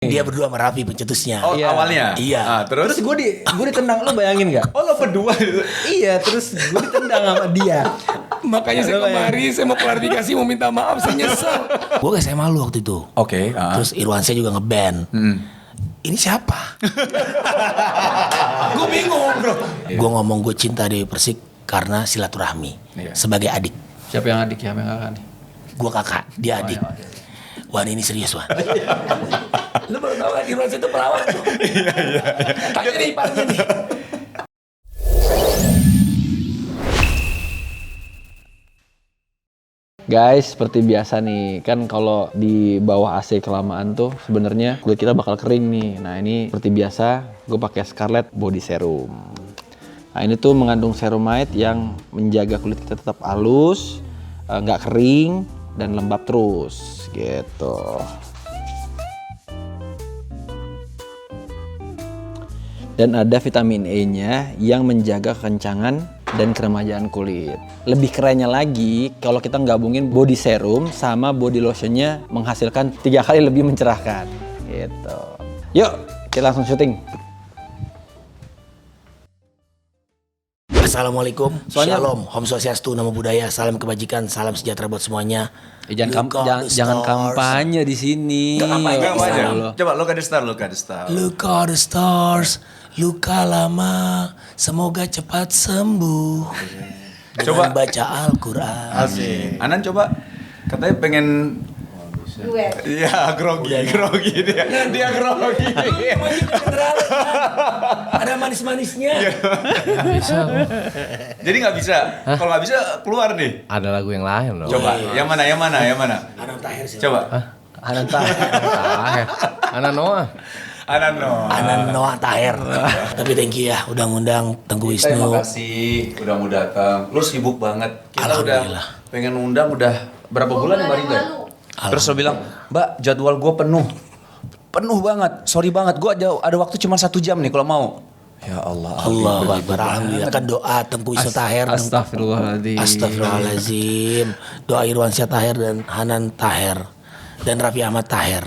Dia berdua sama Raffi pencetusnya. Oh, Iya. awalnya? Iya. Ah, terus? gue ditendang, lo bayangin nggak? Oh, lo berdua? Iya, terus gue ditendang sama dia. Makanya saya kemari, saya mau klarifikasi, mau minta maaf, saya nyesel. Gue ke SMA lu waktu itu. Oke. Terus Irwan saya juga ngeband. Ini siapa? Gue bingung bro. Gue ngomong gue cinta Dewi Persik karena silaturahmi. Iya. Sebagai adik. Siapa yang adik, siapa yang kakak nih? Gue kakak, dia adik. Wan ini serius Wan. Lu baru tau kan Irwan saya itu pelawak tuh. Iya. Tanya nih iparnya nih. Guys, seperti biasa nih, kan kalau di bawah AC kelamaan tuh sebenarnya kulit kita bakal kering nih. Nah ini seperti biasa, gue pakai Scarlett Body Serum. Nah ini tuh mengandung ceramide yang menjaga kulit kita tetap halus, nggak kering dan lembab terus, gitu. Dan ada vitamin E-nya yang menjaga kekencangan dan keremajaan kulit. Lebih kerennya lagi, kalau kita gabungin body serum sama body lotionnya menghasilkan 3 kali lebih mencerahkan. Gitu. Yuk, kita langsung syuting. Assalamualaikum, Soalnya- Shalom, Om Swastiastu, Namo Buddhaya, salam kebajikan, salam sejahtera buat semuanya. Jangan Look at the jangan stars. kampanye di sini. Enggak Bisa aja. Allah. Coba look at the star, look at the star. Look at the stars, luka lama, semoga cepat sembuh. Dengan Coba. baca Al-Quran. Asik. Anan coba, katanya pengen Duet. Iya, grogi dia. Dia grogi. Ada manis-manisnya. Jadi nggak bisa. Kalau nggak bisa keluar nih. Ada lagu yang lain loh. Coba, yang mana? Anam Tahir sih. Coba. Anan Tahir. Anan Noah. Anan no. Anan Noah Tahir. Tapi thank you ya, udah ngundang Tengku Terima Wisnu. kasih udah mau datang. Lu sibuk banget. Kita udah Alhamdulillah. pengen undang udah berapa bulan kemarin yang deh. lalu. Terus lo bilang, Mbak jadwal gue penuh banget, sorry banget, gue ada waktu cuma 1 jam nih kalau mau. Ya Allah, Allah Akbar, alhamdulillah kan doa Tengku Wisnu Tahir. Astagfirullahaladzim. Astagfirullahaladzim. Doa Irwan Syah Tahir dan Hanan Tahir dan Raffi Ahmad Tahir.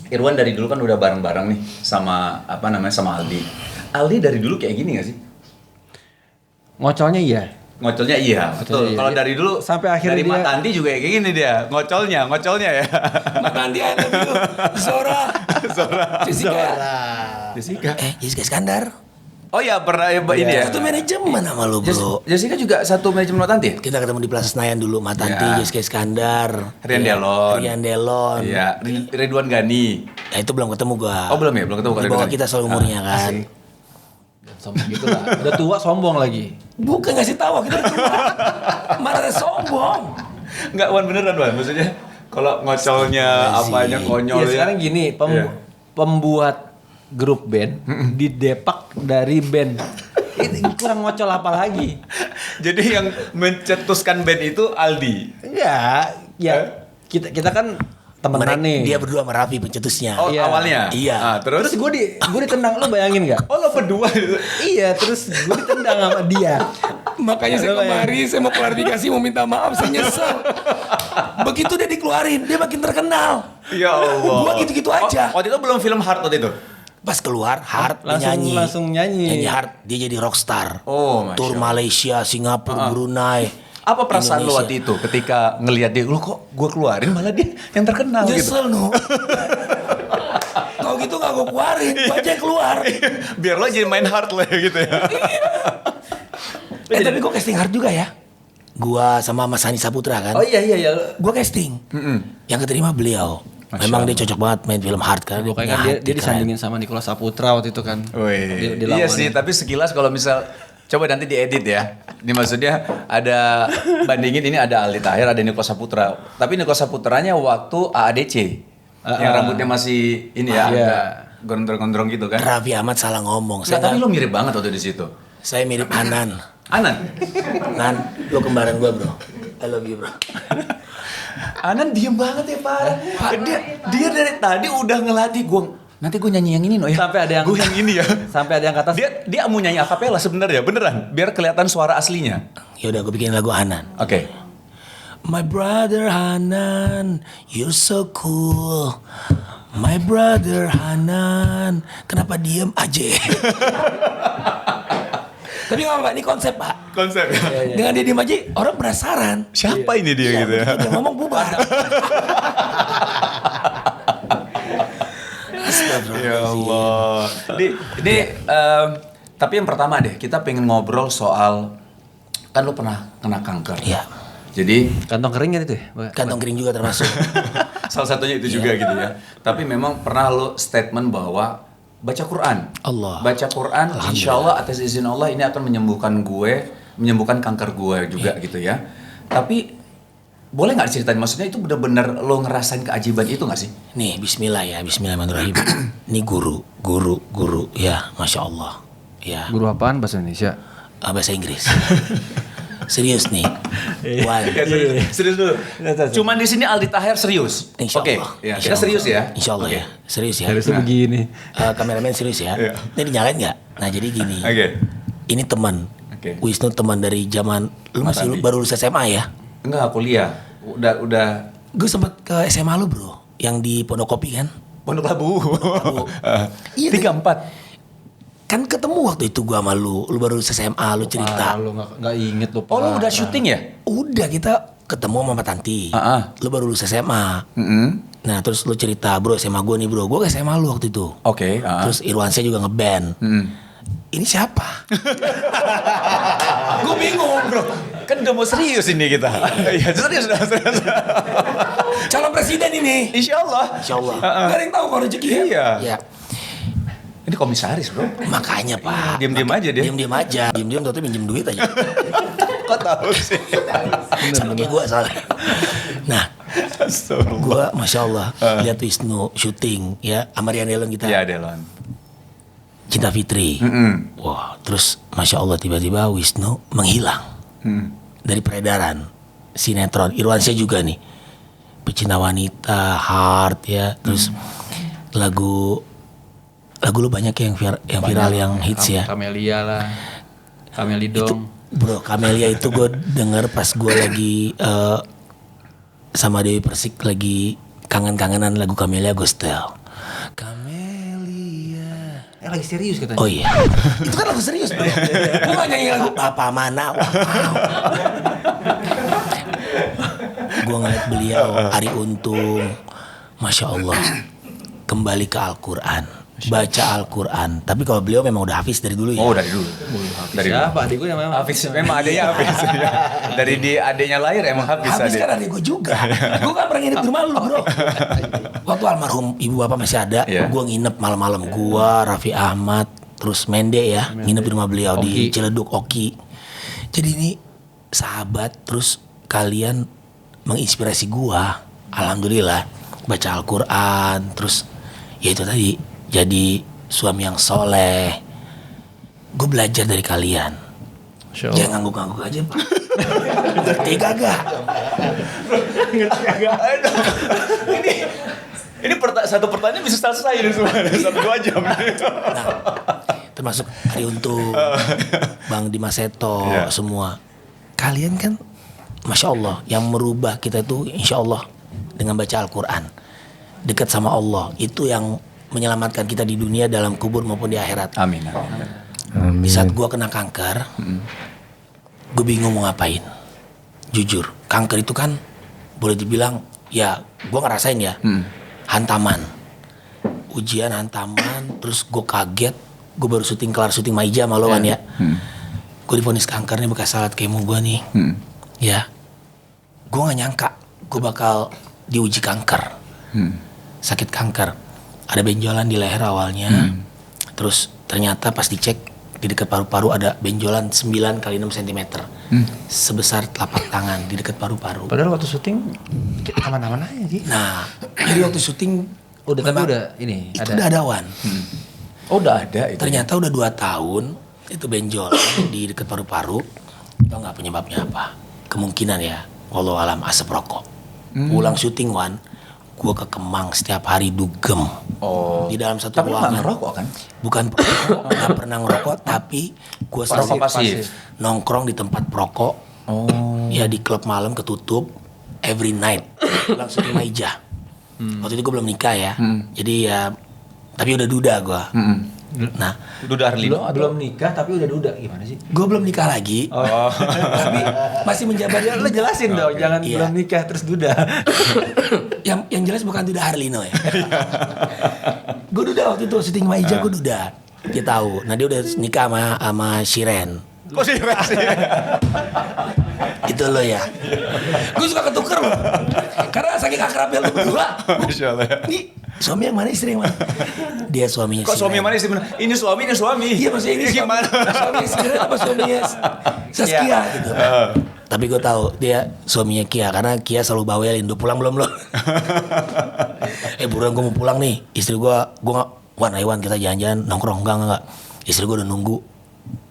Irwan dari dulu kan udah bareng-bareng nih sama sama Aldi. Aldi dari dulu kayak gini gak sih? Ngocolnya iya. Ngocolnya iya, betul. iya. Kalau dari dulu Sampai akhirnya dari dia- Mat Andi juga kayak gini dia, ngocolnya ya. Nanti ada dulu Zora. Jessica. Jessica Iskandar. Oh ya pernah ya, ini ya. Itu manajemen sama lu bro. Jessica juga satu manajemen Mat Andi ya? Kita ketemu di Plaza Senayan dulu, Matanti, Ya. Jessica Iskandar, Rian Delon. Rian Delon. Iya, Ridwan Gani. Ya itu belum ketemu gua. Oh belum ya, belum ketemu Di Ridwan bawah Gani. kita soal umurnya kan. Asik. Sombong gitu lah. Udah tua sombong lagi. Bukan ngasih tahu kita udah tua. Mana ada sombong. Enggak, Wan beneran Wan, maksudnya kalau ngocolnya apanya konyol Ya sekarang gini, Iya. pembuat grup band didepak dari band. Ini kurang ngocol apa lagi? Jadi yang mencetuskan band itu Aldi. Enggak, ya kita kan temenan nih. Dia berdua sama Raffi pencetusnya. Oh, Iya. awalnya. Iya. Ah, terus? Terus gue ditendang, lo bayangin nggak? Oh, lo berdua. Iya, terus gue ditendang sama dia. Makanya saya kemari, saya mau klarifikasi, mau minta maaf, saya nyesel. Begitu dia dikeluarin, dia makin terkenal. Ya Allah. Gua gitu-gitu aja. Oh, waktu itu belum film Hard waktu itu. Pas keluar, Hard Langsung nyanyi. Nyanyi Hard, dia jadi rockstar. Oh, Masya Tour Allah. Malaysia, Singapura, Brunei. Apa perasaan lo Indonesia. waktu itu ketika ngelihat dia, lo kok gue keluarin malah dia yang terkenal gitu. Nyesel no. Kalau gitu gak gue keluarin, gue aja yang keluar. Biar lo jadi main hard lah gitu ya. Tapi gue casting Hard juga ya. Gua sama Mas Hani Saputra kan. Oh iya. Gue casting. Yang keterima beliau. Masya Memang dia Allah. cocok banget main film Hard kan. Pokoknya kan dia disandingin sama Nicholas Saputra waktu itu kan. Wih, Di iya lawannya. sih, tapi sekilas kalau misal coba nanti diedit ya. Ini maksudnya ada bandingin ini ada Aldi Tahir, ada Niko Saputra. Tapi Niko Saputranya waktu AADC. Yang rambutnya masih ini ya, Iya. agak gondrong-gondrong gitu kan. Raffi Ahmad salah ngomong. Nggak, tapi Saya, lo mirip banget waktu di situ. saya mirip Anan. Anan. Nan, lo kembaran gue bro. I love you bro. Anan diem banget ya parah. Dia dari tadi udah ngelatih gue. Nanti gue nyanyi yang ini no ya. Sampai ada yang gue yang ini ya. Sampai ada yang kata Dia mau nyanyi akapela sebenarnya beneran biar kelihatan suara aslinya. Ya udah gue bikin lagu Anan. Oke. My brother Hanan, you're so cool. My brother Hanan, kenapa diem aja? Tapi nggak apa-apa, ini konsep Pak. Konsep ya. Dengan dia diem aja, orang penasaran. Siapa ini dia gitu ya? Begitu dia ngomong bubar. Ya Allah. Tapi yang pertama deh, kita pengen ngobrol soal, kan lu pernah kena kanker. Iya. Jadi Kantong kering kan itu ya? Kantong kering juga termasuk. salah satunya itu juga gitu ya. Tapi memang pernah lu statement bahwa baca Quran. Allah. Baca Quran, insya Allah atas izin Allah ini akan menyembuhkan gue, menyembuhkan kanker gue juga gitu ya. Tapi boleh nggak diceritain, maksudnya itu benar-benar lo ngerasain keajaiban itu nggak sih? Nih, Bismillah ya, Bismillahirrahmanirrahim. Ini guru, ya, Masya Allah. Ya, Guru apaan bahasa Indonesia? bahasa Inggris. Serius nih. Wan. Serius dulu. Cuman di sini Aldi Taher serius. Insya Oke, Allah. ya, Insya kita serius Allah. ya. Insya Allah Oke. ya, serius ya. Harusnya begini. Kameramen serius ya. Iya. Ini dinyalain nggak? Nah jadi gini. Oke. Ini teman. Oke. Wisnu teman dari zaman lu masih Matabi. baru lulus SMA ya? Enggak, kuliah. Udah Gue sempet ke SMA lu bro, yang di Pondok Kopi kan? Pondok Labu. Iya, 34. Kan ketemu waktu itu gua sama lu baru lulus SMA, lu cerita. Lu nggak inget lu. Oh, lu udah syuting ya? Udah kita ketemu sama Mbak Tanti. Lu baru lulus SMA. Nah terus lu cerita, bro SMA gue nih bro, gue ke SMA lu waktu itu. Oke. Terus Irwansyah juga ngeband. Ini siapa? Gue bingung bro. Kan udah mau serius ini kita. Iya, serius. Calon presiden ini. Insya Allah. Insya Allah. Gak ada yang tahu kalau rezeki ya. Iya. Ya. Ini komisaris bro. Makanya pak. Diam-diam aja dia. Diam-diam aja. Diam-diam tuh minjem duit aja. Kok tahu sih? Sama kayak gue soalnya. Nah. Gue Masya Allah. Lihat Wisnu syuting ya. Sama Rian Delon kita. Iya, Delon. Cinta Fitri. Wah, terus Masya Allah tiba-tiba Wisnu menghilang dari peredaran sinetron. Irwansyah juga nih, Pecinta Wanita, Heart ya. Terus lagu lu banyak yang viral yang hits ya. Kamelia lah. Kameli Itu dong. bro, Camelia itu gue denger pas gue lagi sama Dewi Persik lagi kangen-kangenan lagu Camelia gue setel. Lagi serius katanya. Oh iya, itu kan lagu serius bro. Gue gak nyanyi lagu Papa Mana. Wow. Gue ngeliat beliau, Ari Untung, Masya Allah, kembali ke Al-Quran, baca Al-Quran. Tapi kalau beliau memang udah hafiz dari dulu ya. Oh, dari dulu. Dari Siapa? Adik gue namanya Hafiz, memang adanya Hafiz. Ya. Dari di adanya lahir emang Hafiz. Habis kan adik gue juga. Gue gak pernah nginep di rumah lu bro. Waktu almarhum ibu bapak masih ada, Iya. gue nginep malam-malam. Gue, Raffi Ahmad, terus Mende ya, nginep di rumah beliau di Ciledug, Oki. Jadi ini sahabat, terus kalian menginspirasi gue. Alhamdulillah, baca Al-Quran, terus ya itu tadi, jadi suami yang soleh. Gue belajar dari kalian. Jangan ngangguk-ngangguk aja pak. Ngerti kagak? Ini satu pertanyaan bisa selesai ini semua. 1-2 jam. Nah, termasuk Ari Untung, Bang Dimas Seto, Iya. semua. Kalian kan, Masya Allah, yang merubah kita itu Insya Allah dengan baca Al-Quran. Dekat sama Allah, itu yang menyelamatkan kita di dunia dalam kubur maupun di akhirat. Amin. Di saat gue kena kanker, gue bingung mau ngapain. Jujur, kanker itu kan boleh dibilang, ya gue ngerasain ya, hantaman. Ujian hantaman, terus gue kaget, gue baru kelar syuting Maija sama lo kan ya. Gue divonis kanker nih bekas salat kemo gue nih. Ya, gue gak nyangka gue bakal diuji kanker. Sakit kanker, ada benjolan di leher awalnya. Terus ternyata pas dicek di dekat paru-paru ada benjolan 9 x 6 cm. Sebesar telapak tangan di dekat paru-paru. Padahal waktu syuting aman-aman aja sih. Nah, jadi waktu syuting Tapi memang udah ini itu udah ada Wan. Oh, udah ada itu. Ternyata udah 2 tahun itu benjolan di dekat paru-paru. Tau nggak penyebabnya apa? Kemungkinan ya, walau alam asap rokok. Pulang syuting Wan, gue ke Kemang setiap hari dugem. Oh. Di dalam satu Tapi nggak ruangan. ngerokok kan? Bukan perokok, nggak pernah ngerokok, tapi gue Perokok pasif. nongkrong di tempat perokok. Oh. Ya di klub malam ketutup, every night pulang syuting Maijah. Waktu itu gue belum nikah ya, jadi ya tapi udah duda gue. Nah, Duda Harlino Belum nikah tapi udah duda, gimana sih? gue belum nikah lagi, tapi masih menjabat. Ya lo jelasin dong, jangan Iya. belum nikah terus duda. yang jelas bukan Duda Harlino ya. Gue duda waktu itu syuting Maijah, gue duda. Dia tahu. Nah dia udah nikah sama Shiren. Kok sih sih? Itu lo ya. Gue suka ketuker loh. Karena saking akrabnya lo berdua. Masya Allah. Nih suami yang mana, istri yang mana? Dia suaminya. Kok suami Shiren. yang mana sih? Ini suami. Iya maksudnya ini suami, gimana? suami Shiren apa suaminya Saskia gitu. Tapi gue tahu dia suaminya Kia karena Kia selalu bawelin. Udah pulang belum lo? Buruan gue mau pulang nih. Istri gue nggak. Wan kita jalan-jalan nongkrong enggak. Istri gue udah nunggu,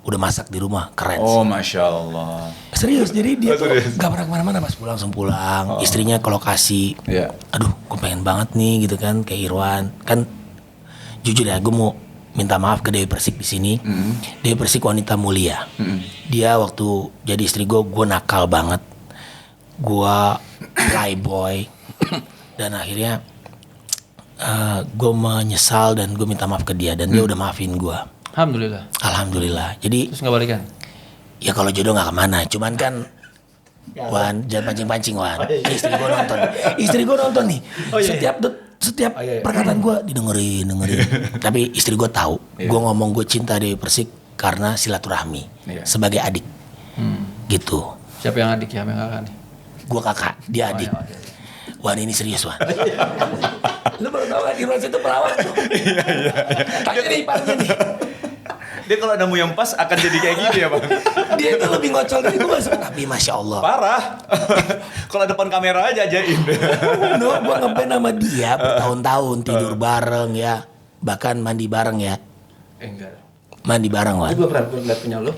udah masak di rumah, keren. Oh Masya Allah. Serius, jadi dia tuh gak pernah kemana-mana pas pulang langsung pulang. Istrinya ke lokasi. Iya. Aduh, gue pengen banget nih gitu kan, kayak Irwan. Kan jujur ya, gue mau minta maaf ke Dewi Persik di sini. Dewi Persik wanita mulia. Dia waktu jadi istri gue nakal banget. Gue playboy. Dan akhirnya gue menyesal dan gue minta maaf ke dia. Dan dia udah maafin gue. Alhamdulillah. Alhamdulillah. Jadi Terus nggak balikan? ya kalau jodoh nggak kemana, cuman kan Wan jangan pancing-pancing Wan. Istri gue nonton nih. Setiap perkataan gue didengerin. Tapi istri gue tahu, gue ngomong gue cinta Dewi Persik karena silaturahmi sebagai adik, gitu. Siapa yang adik, siapa yang kakak nih? Gue kakak, dia adik. Wan ini serius Wan. Lu baru tahu kan Irwan itu perawat tuh. Tanya nih iparnya nih. Dia kalau nemu yang pas akan jadi kayak gini ya Bang? Dia itu lebih ngocol dari gue. Tapi Masya Allah. Parah. Kalau depan kamera aja ajaib. No, gue ngeband sama dia bertahun-tahun, tidur bareng ya. Bahkan mandi bareng ya. Enggak. Mandi bareng Wan. Gue pernah lihat punya lo.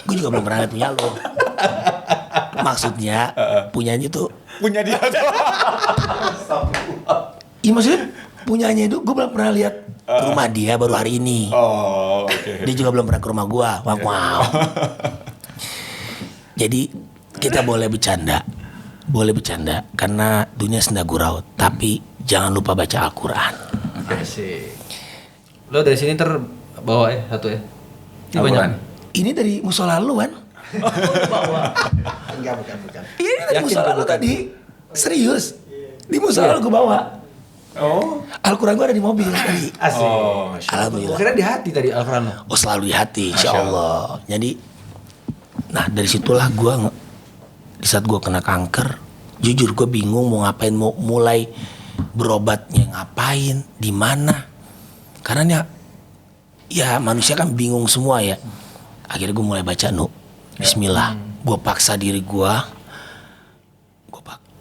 Gue juga belum pernah lihat punya lo. Maksudnya punyanya tuh. Punya dia tuh. Iya maksudnya punyanya itu gue belum pernah lihat ke rumah dia baru hari ini. Oh oke. Dia juga belum pernah ke rumah gue. Wow. Jadi kita boleh bercanda. Karena dunia senda gurau. Tapi jangan lupa baca Al-Quran. Asik. Lo dari sini bawa satu ya? Ini Al-Quran. banyak. Ini dari musola lu kan? Enggak, bukan. Iya ini dari Yakin musola gua lu bukan? tadi. Serius. Di musola lu gue bawa. Oh. Al-Quran gue ada di mobil tadi. Asik. Oh Masya Allah. Gue Alhamdulillah. kira di hati tadi Al-Quran lo. Oh selalu di hati, insya Allah. Jadi, nah dari situlah gue, di saat gue kena kanker, jujur gue bingung mau ngapain, mau mulai berobatnya ngapain, di mana. Karena ya manusia kan bingung semua ya. Akhirnya gue mulai baca Bismillah. Gue paksa diri gue.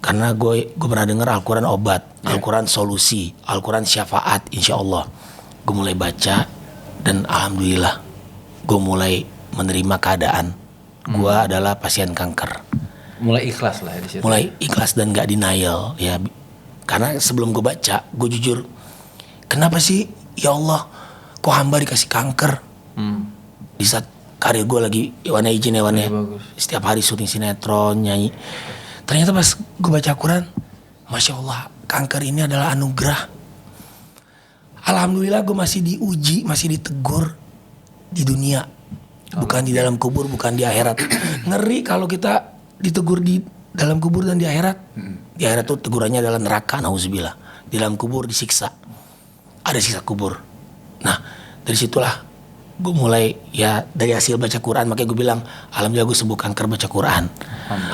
Karena gue pernah dengar Al-Quran obat, Al-Quran solusi, Al-Quran syafaat, insya Allah. Gue mulai baca dan alhamdulillah gue mulai menerima keadaan. Gue adalah pasien kanker. Mulai ikhlas lah ya di situ. Mulai ikhlas dan gak denial ya. Karena sebelum gue baca, gue jujur, kenapa sih ya Allah, kok hamba dikasih kanker? Di saat karir gue lagi izin ya. Bagus. Setiap hari syuting sinetron, nyanyi. Ternyata pas gue baca Quran, Masya Allah, kanker ini adalah anugerah. Alhamdulillah gue masih diuji, masih ditegur di dunia. Bukan di dalam kubur, bukan di akhirat. Ngeri kalau kita ditegur di dalam kubur dan di akhirat. Di akhirat tuh tegurannya adalah neraka, nauzubillah. Di dalam kubur disiksa. Ada siksa kubur. Nah, dari situlah gue mulai ya dari hasil baca Quran. Makanya gue bilang, alhamdulillah gue sembuh kanker baca Quran.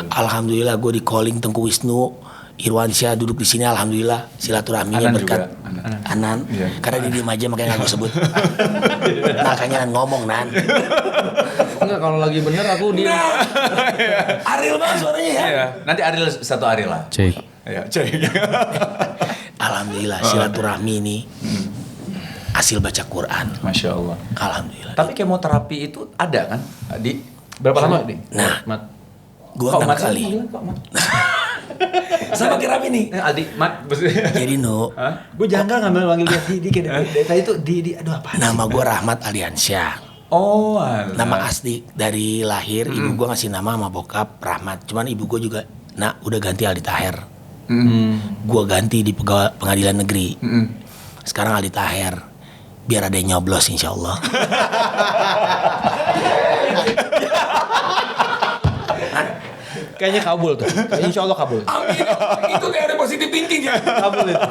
Alhamdulillah gue di calling Tengku Wisnu, Irwansyah duduk di sini. Alhamdulillah silaturahminya Anan berkat juga, Anan. Iya. Karena dia diem aja makanya gak gue sebut. Makanya Nan ngomong Nan. Enggak, kalau lagi bener aku dia. Ariel banget suaranya ya. Iya. Nanti Ariel satu Ariel lah. Cek. Iya, cek. Alhamdulillah silaturahmi ini hasil baca Quran. Masya Allah. Alhamdulillah. Tapi kemoterapi itu ada kan? Di Berapa lama nih? Nah. Mat. Gue Kok 6 Mat kali. sih? Kok Mat? Sama kayak Rami nih. Aldi, Mat. Jadi Gue janggal ngambil manggil dia di kayak dari tadi tuh di aduh apa? nama gue Rahmat Aliansyah. Oh, alah. Nama asli dari lahir ibu gue ngasih nama sama bokap Rahmat. Cuman ibu gue juga Nah udah ganti Aldi Taher. Gue ganti di pengadilan negeri. Sekarang Aldi Taher. Biar ada yang nyoblos insya Allah. Kayaknya kabul tuh. Kayaknya insya Allah kabul. Amin. Itu kayak ada positif thinking ya. Kabul itu.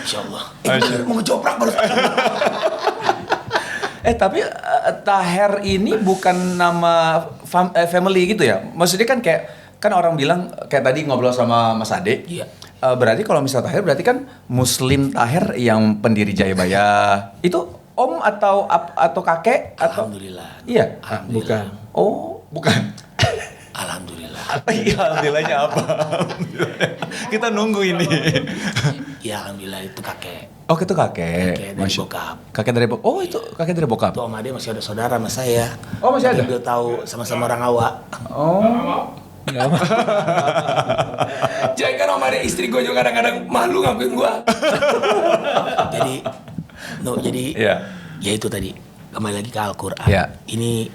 Insya Allah. Mau ngejoprak baru. Tapi Taher ini bukan nama family gitu ya? Maksudnya kan kayak kan orang bilang kayak tadi ngobrol sama Mas Ade. Iya. Berarti kalau misal Taher berarti kan Muslim Taher yang pendiri Jayabaya. Itu om atau kakek atau? Alhamdulillah. Iya. Bukan. Oh, bukan. Alhamdulillah. Iya, alhamdulillahnya apa? Kita nunggu ini. Ya alhamdulillah itu kakek. Oh, itu kakek. Kakek dari bokap. Kakek dari bokap. Oh, itu kakek dari bokap. Itu Om Ade masih ada saudara sama saya. Oh, masih ada? Beliau tahu sama-sama orang awak. Oh. Jangan kan Om Ade istri gue juga kadang-kadang malu ngakuin gue. jadi Iya. ya itu tadi kembali lagi ke Al-Quran. Iya. Ini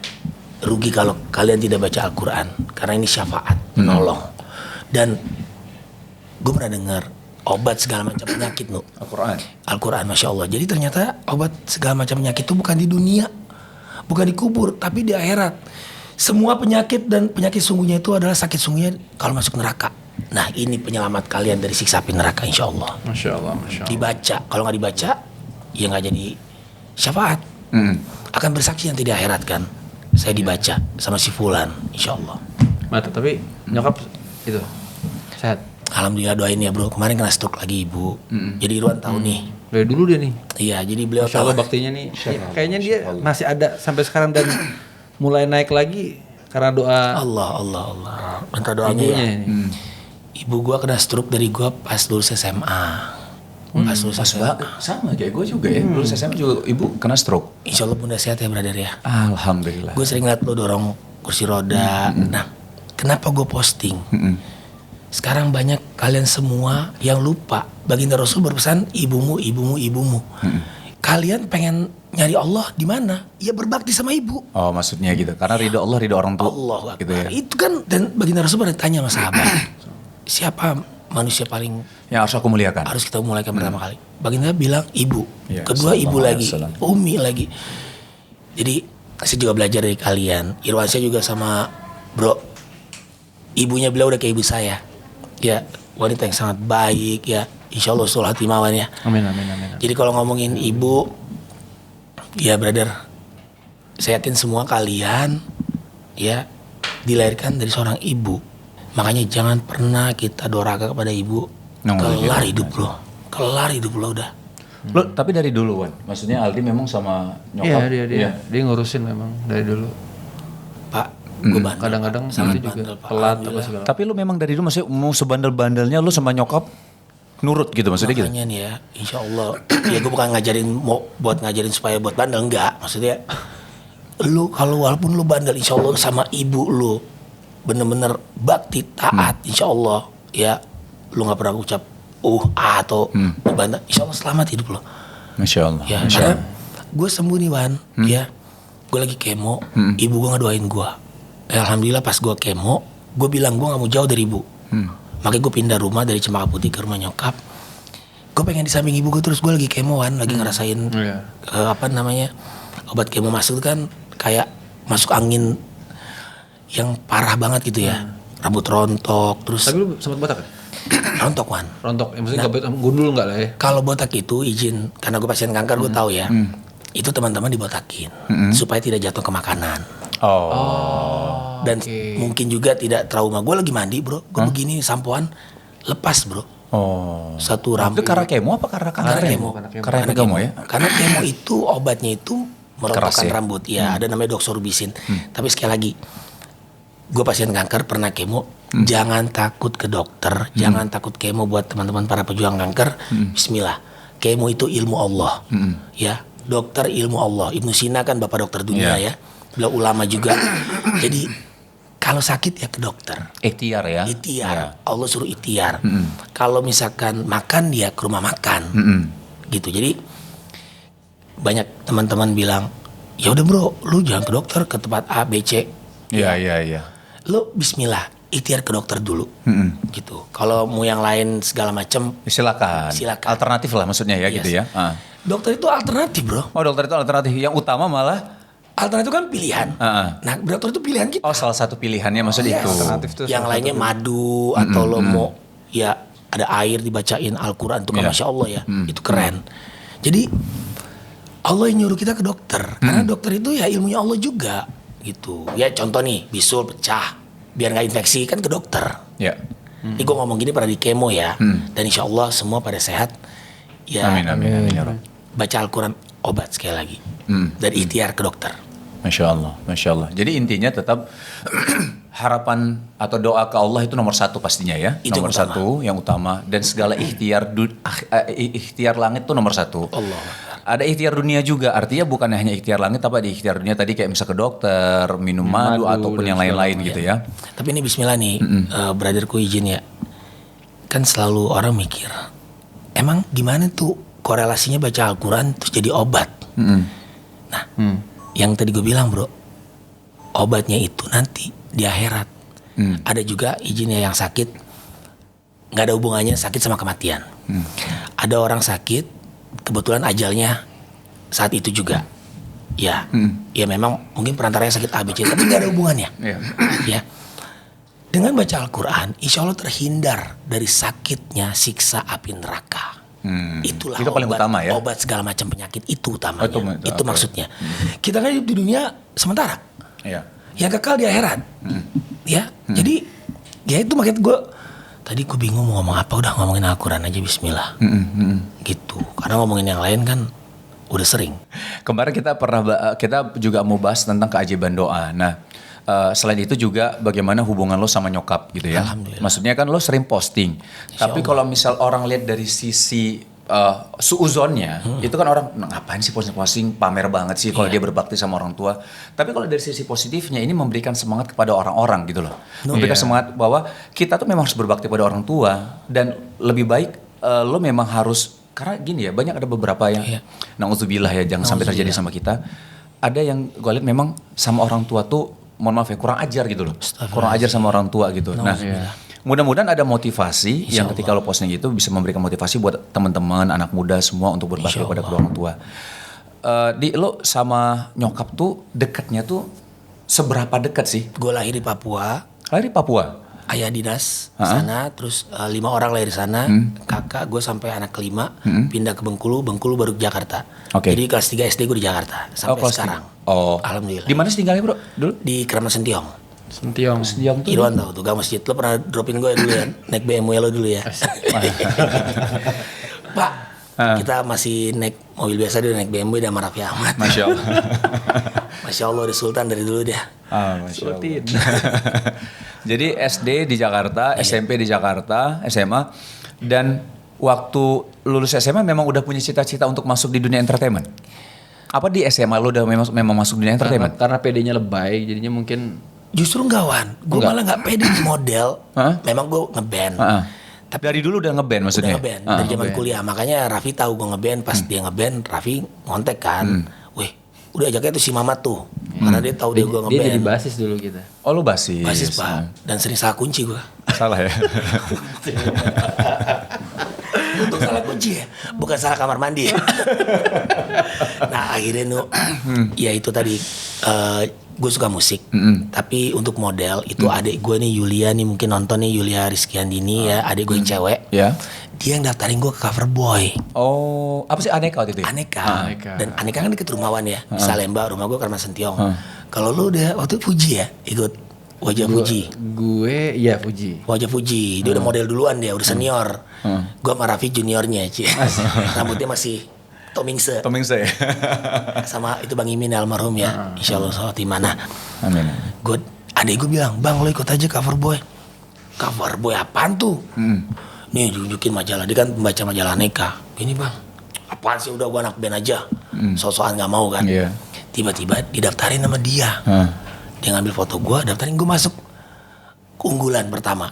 rugi kalau kalian tidak baca Al-Quran karena ini syafaat menolong. Dan gue pernah dengar obat segala macam penyakit Al-Quran, Masya Allah. Jadi ternyata obat segala macam penyakit itu bukan di dunia, bukan dikubur, tapi di akhirat. Semua penyakit dan penyakit sungguhnya itu adalah sakit sungguhnya kalau masuk neraka. Nah ini penyelamat kalian dari siksa api neraka insya Allah. Masya Allah, Masya Allah. Dibaca, kalau nggak dibaca ya nggak jadi syafaat. Akan bersaksi nanti di akhirat kan. Saya dibaca sama si Fulan insya Allah. Mata tapi nyokap itu sehat. Alhamdulillah doain ya bro. Kemarin kena stroke lagi ibu. Jadi Irwan tahu nih. Dari dulu dia nih. Iya jadi beliau Masya Allah tahu. baktinya nih. Kayaknya dia masih ada sampai sekarang dan mulai naik lagi karena doa Allah. Minta doanya ibunya ya. ini. Ibu gua kena stroke dari gua pas lulus SMA. Pas lulus SMA. Sama kayak gue juga ya. Dulu SMA juga ibu kena stroke. Insya Allah bunda sehat ya brother ya. Alhamdulillah. Gue sering liat lo dorong kursi roda. Nah kenapa gue posting? Sekarang banyak kalian semua yang lupa. Baginda Rasul berpesan ibumu. Kalian pengen nyari Allah di mana? Ya berbakti sama ibu. Oh, maksudnya gitu. Karena ridho Allah, ridho orang tua. Allah gitu ya. Itu kan dan baginda Rasul pernah tanya sama sahabat. Siapa manusia paling Yang harus aku muliakan. harus kita mulaikan pertama kali? Baginda bilang ibu. Ya, Kedua ibu sallallahu lagi. alaihi wasallam. Umi lagi. Jadi saya juga belajar dari kalian. Irwan saya juga sama bro. Ibunya beliau udah kayak ibu saya. Ya wanita yang sangat baik ya. Insya Allah sul hatimawan ya. Amin. Jadi kalau ngomongin ibu, ya brother, saya yakin semua kalian ya dilahirkan dari seorang ibu. Makanya jangan pernah kita doraka kepada ibu. Kelar hidup lo, udah. Lo tapi dari dulu Wan. Maksudnya Aldi memang sama nyokap. Iya dia ngurusin memang dari dulu. Pak, gue bandel. Kadang-kadang Sangat itu juga bandel, Pak. telat apa Alhamdulillah. segala. Tapi lu memang dari dulu maksudnya mau sebandel-bandelnya lu sama nyokap nurut gitu maksudnya gitu. Makanya nih ya, insya Allah. Ya gue bukan ngajarin buat ngajarin supaya buat bandel, enggak. Maksudnya, lu kalau walaupun lu bandel, insya Allah sama ibu lu bener-bener bakti taat, insya Allah. Ya, lu nggak pernah ucap atau bandel, insya Allah selamat hidup lo. Masya Allah. Ya, karena gue sembuh nih Wan, ya. Gue lagi kemo, ibu gue ngedoain gue. Alhamdulillah pas gue kemo, gue bilang gue nggak mau jauh dari ibu. Makanya gue pindah rumah dari Cempaka Putih ke rumah nyokap. Gue pengen di samping ibu gue terus. Gue lagi kemoan, lagi ngerasain obat kemo masuk kan kayak masuk angin yang parah banget gitu ya. Rambut rontok terus. Tapi lu sempat botak kan? Rontok Wan. Rontok, ya, maksudnya gundul enggak lah ya? Kalau botak itu izin karena gue pasien kanker gue tahu ya. Itu teman-teman dibotakin supaya tidak jatuh ke makanan. Dan mungkin juga tidak trauma. Gue lagi mandi bro, gue begini sampoan lepas bro. Satu rambut. Itu karena kemo apa karena kemo? Karena kemo ya. Karena kemo itu obatnya itu merontokkan Keras ya? rambut. Ya ada namanya doxorubicin. Tapi sekali lagi, gue pasien kanker pernah kemo. Jangan takut ke dokter, jangan takut kemo buat teman-teman para pejuang kanker. Bismillah, kemo itu ilmu Allah. Ya, dokter ilmu Allah. Ibnu Sina kan bapak dokter dunia ya. Beliau ulama juga. Jadi kalau sakit ya ke dokter. Ikhtiar ya. Ikhtiar. Allah suruh ikhtiar. Kalau misalkan makan ya ke rumah makan. Gitu. Jadi banyak teman-teman bilang, "Ya udah bro, lu jangan ke dokter, ke tempat A, B, C." Iya. Lu bismillah. ikhtiar ke dokter dulu, gitu. Kalau mau yang lain segala macam, Silakan. Silakan. Alternatif lah maksudnya ya Yes. gitu ya. dokter itu alternatif bro. Oh dokter itu alternatif. Yang utama malah. Alternatif kan pilihan. Nah dokter itu pilihan kita. Oh salah satu pilihannya maksudnya Yes. itu. Alternatif tuh Yang salah lainnya madu atau lo mau ya ada air dibacain Al-Quran tuh kan Iya. Masya Allah ya, itu keren. Jadi Allah yang nyuruh kita ke dokter, karena dokter itu ya ilmunya Allah juga gitu. Ya contoh nih bisul pecah, biar nggak infeksi kan ke dokter. Ya. Ini gue ngomong gini pada di kemo ya, dan insya Allah semua pada sehat. Ya Amin ya Rabb. baca Al-Quran obat sekali lagi, dan ikhtiar ke dokter. Masya Allah. Jadi intinya tetap harapan atau doa ke Allah itu nomor satu pastinya ya. Itu nomor yang utama. satu yang utama dan segala ikhtiar langit itu nomor satu. Allah. Ada ikhtiar dunia juga, artinya bukan hanya ikhtiar langit tapi ada ikhtiar dunia tadi kayak misal ke dokter, minum madu ataupun yang lain-lain gitu ya. Tapi ini bismillah nih, brotherku izin ya. Kan selalu orang mikir, emang gimana tuh korelasinya baca Al-Quran terus jadi obat? Nah, yang tadi gue bilang bro, obatnya itu nanti di akhirat. Ada juga izinnya yang sakit, nggak ada hubungannya sakit sama kematian. Ada orang sakit, kebetulan ajalnya saat itu juga. Ya, ya memang mungkin perantaranya sakit ABC, tapi nggak ada hubungannya. Iya. Ya, dengan baca Al-Quran, insya Allah terhindar dari sakitnya siksa api neraka. Itulah Itu paling obat, utama ya? obat segala macam penyakit itu utamanya. Oh, itu oke. maksudnya. Kita kan hidup di dunia sementara, Iya. yang kekal di akhirat. Ya, jadi ya itu maksud gue. Tadi gue bingung mau ngomong apa, udah ngomongin Al-Quran aja Bismillah. Gitu, karena ngomongin yang lain kan udah sering. Kemarin kita juga mau bahas tentang keajaiban doa. Nah, selain itu juga bagaimana hubungan lo sama nyokap gitu ya. Alhamdulillah. Maksudnya kan lo sering posting. Tapi kalau misal orang lihat dari sisi suuzonnya, itu kan orang ngapain sih posting pamer banget sih kalau dia berbakti sama orang tua. Tapi kalau dari sisi positifnya ini memberikan semangat kepada orang-orang gitu loh. Memberikan semangat bahwa kita tuh memang harus berbakti pada orang tua dan lebih baik lo memang harus, karena gini ya, banyak ada beberapa yang na'udzubillah ya, jangan sampai terjadi sama kita. Ada yang gue lihat memang sama orang tua tuh, mohon maaf ya, kurang ajar gitu loh. Kurang ajar sama orang tua gitu. Nah, mudah-mudahan ada motivasi yang ketika lo posting itu bisa memberikan motivasi buat teman-teman, anak muda semua untuk berbakti pada kedua orang tua. Lo sama nyokap tuh dekatnya tuh seberapa dekat sih? Gue lahir di Papua, Lahir di Papua. ayah dinas sana, terus 5 orang lahir di sana, kakak gue sampai anak kelima, pindah ke Bengkulu baru ke Jakarta. Oke. Jadi kelas 3 SD gue di Jakarta sampai kelas sekarang. tiga. Oh. Alhamdulillah. Di mana sih tinggalnya bro? Dulu? Di Kramat Sentiong. Sentiong. Irwan tahu tuh, gang masjid. Lo pernah dropin gue dulu ya, naik BMW lo dulu ya. Pak, kita masih naik mobil biasa, dia naik BMW dan Raffi Ahmad. Masya Allah. Masya Allah, udah Sultan dari dulu dia. Masya Allah. Jadi SD di Jakarta, SMP di Jakarta, SMA, dan waktu lulus SMA memang udah punya cita-cita untuk masuk di dunia entertainment. Apa di SMA lo udah memang masuk dunia entertainment? Karena PD-nya lebay, jadinya mungkin Justru enggak Wan, gue malah nggak pede di model. Memang gue ngeband. Tapi dari dulu udah ngeband maksudnya? Udah ngeband dari zaman kuliah. Makanya Raffi tahu gue ngeband. Pas dia ngeband, Raffi ngontek kan. Wih, udah ajaknya tuh si Mama tuh. Karena dia tahu dia gue dia jadi ngeband. basis dulu kita. Oh lu basis? Basis Pak. Dan sering salah kunci gue. Salah ya? Untuk salah kunci ya, bukan salah kamar mandi. Nah akhirnya nu, ya itu tadi. Gue suka musik, tapi untuk model itu adik gue nih Yulia nih, mungkin nonton nih, Yulia Rizkyandini ya, adik gue yang cewek. Ya. Dia yang daftarin gue ke Coverboy. Oh, apa sih Aneka waktu itu? ya? Aneka. Dan Aneka kan deket rumah Wan ya, di Salemba, rumah gue Kramat Sentiong. Kalau lu udah waktu Fuji ya, ikut Wajah Fuji. Gue, ya Fuji. Wajah Fuji, dia udah model duluan dia, udah senior. Gue sama Raffi juniornya, Ci. Rambutnya masih Tomingse. Tomingse ya? Sama itu Bang Imin almarhum ya. Insya Allah sholat di mana. Amin. Adek gue bilang, Bang lo ikut aja Coverboy. Coverboy apaan tuh? Nih tunjukin majalah, dia kan pembaca majalah Aneka. Ini Bang, apaan sih, udah gue anak band aja. So-soan gak mau kan. Iya. Tiba-tiba didaftarin sama dia. Dia ngambil foto gue, daftarin gue masuk keunggulan pertama.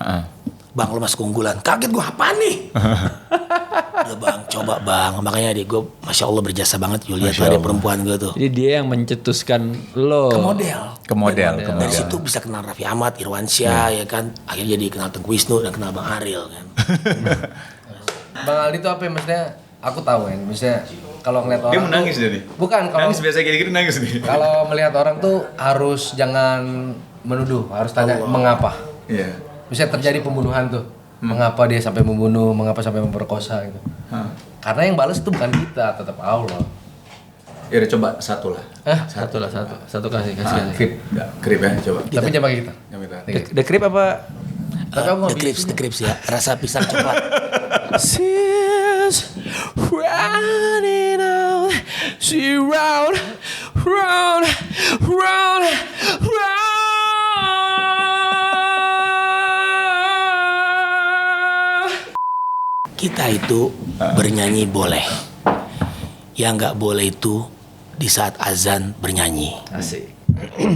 Bang lo masuk keunggulan. Kaget gue, apaan nih? Udah bang, coba bang. Makanya adik gue, masya Allah berjasa banget. Julia tuh ada perempuan gue tuh. Jadi dia yang mencetuskan lo. Ke model. Dari situ bisa kenal Raffi Ahmad, Irwansyah, ya kan. Akhirnya jadi kenal Tengku Wisnu dan kenal Bang Ariel kan. Bang Aldi tuh apa ya maksudnya? Aku tahu kan, maksudnya kalau ngeliat orang Dia menangis tuh, jadi. bukan kalau Nangis biasa gini-gini nangis nih. kalau melihat orang tuh harus jangan menuduh, harus tanya mengapa. Iya. Misalnya terjadi pembunuhan tuh, mengapa dia sampai membunuh, mengapa sampai memperkosa gitu. Karena yang balas itu bukan kita, tetap Allah. Ya udah coba satu lah. Satu kasih. Krip. Ya, krip ya coba. Tapi jangan pakai kita. Yang minta. The Crib apa? Tapi aku nggak The Crips ya, rasa pisang coklat. She's running out, she round, round, round, round. Kita itu bernyanyi boleh. Yang nggak boleh itu di saat azan bernyanyi. Asik.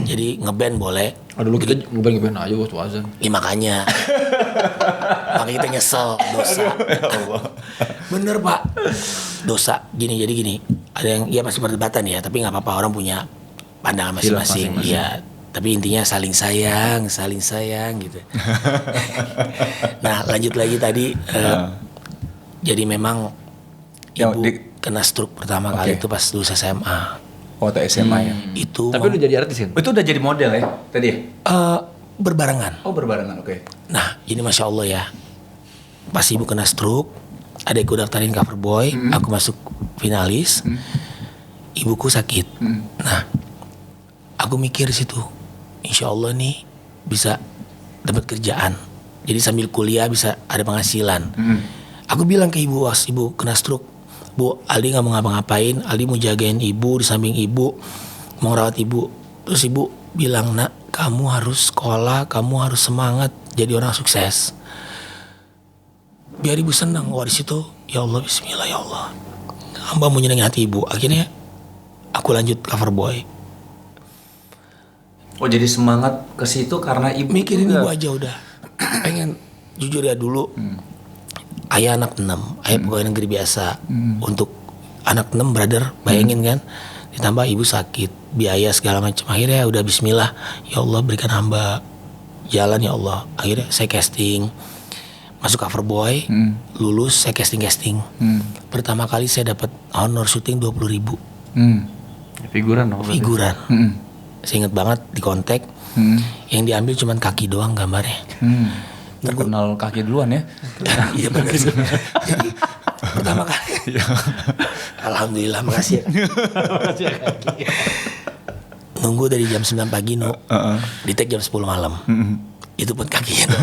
Jadi ngeband boleh. Dulu kita ngeband aja waktu azan. Ya makanya kita nyesel dosa. Bener pak, dosa. Jadi gini. Ada yang ya masih perdebatan ya, tapi nggak apa-apa, orang punya pandangan masing-masing. Iya. Tapi intinya saling sayang gitu. Nah lanjut lagi tadi. Jadi memang ibu kena stroke pertama kali itu pas lulus SMA. Waktu SMA ya. Itu Tapi lu jadi artis kan? Itu udah jadi model ya tadi ya? berbarengan. Oh berbarengan, oke. Nah, ini masya Allah ya. Pas ibu kena stroke, adekku daftarin cover boy, aku masuk finalis. Ibuku sakit. Nah, aku mikir situ, insya Allah nih bisa dapat kerjaan. Jadi sambil kuliah bisa ada penghasilan. Aku bilang ke ibu, was ibu kena stroke, Bu, Aldi nggak mau ngapa-ngapain, Aldi mau jagain ibu di samping ibu, mau rawat ibu. Terus ibu bilang, nak, kamu harus sekolah, kamu harus semangat jadi orang sukses. Biar ibu senang. Wah di situ, ya Allah, Bismillah ya Allah. Hamba mau nyenengin hati ibu. Akhirnya aku lanjut cover boy. Oh jadi semangat ke situ karena ibu Mikirin juga. ibu aja udah. Pengen jujur ya dulu. Ayah anak 6, ayah pegawai negeri biasa. Untuk anak 6 brother, bayangin kan. Ditambah ibu sakit, biaya segala macam. Akhirnya udah bismillah, ya Allah berikan hamba jalan ya Allah. Akhirnya saya casting, masuk cover boy, lulus saya casting. Pertama kali saya dapat honor syuting 20.000 Figuran dong. figuran. Saya inget banget di kontak, yang diambil cuman kaki doang gambarnya. Terkenal kaki duluan ya. Iya benar sih. Jadi pertama kali. Alhamdulillah, makasih ya. Nunggu dari jam 9 pagi di take jam 10 malam. Itu pun kakinya.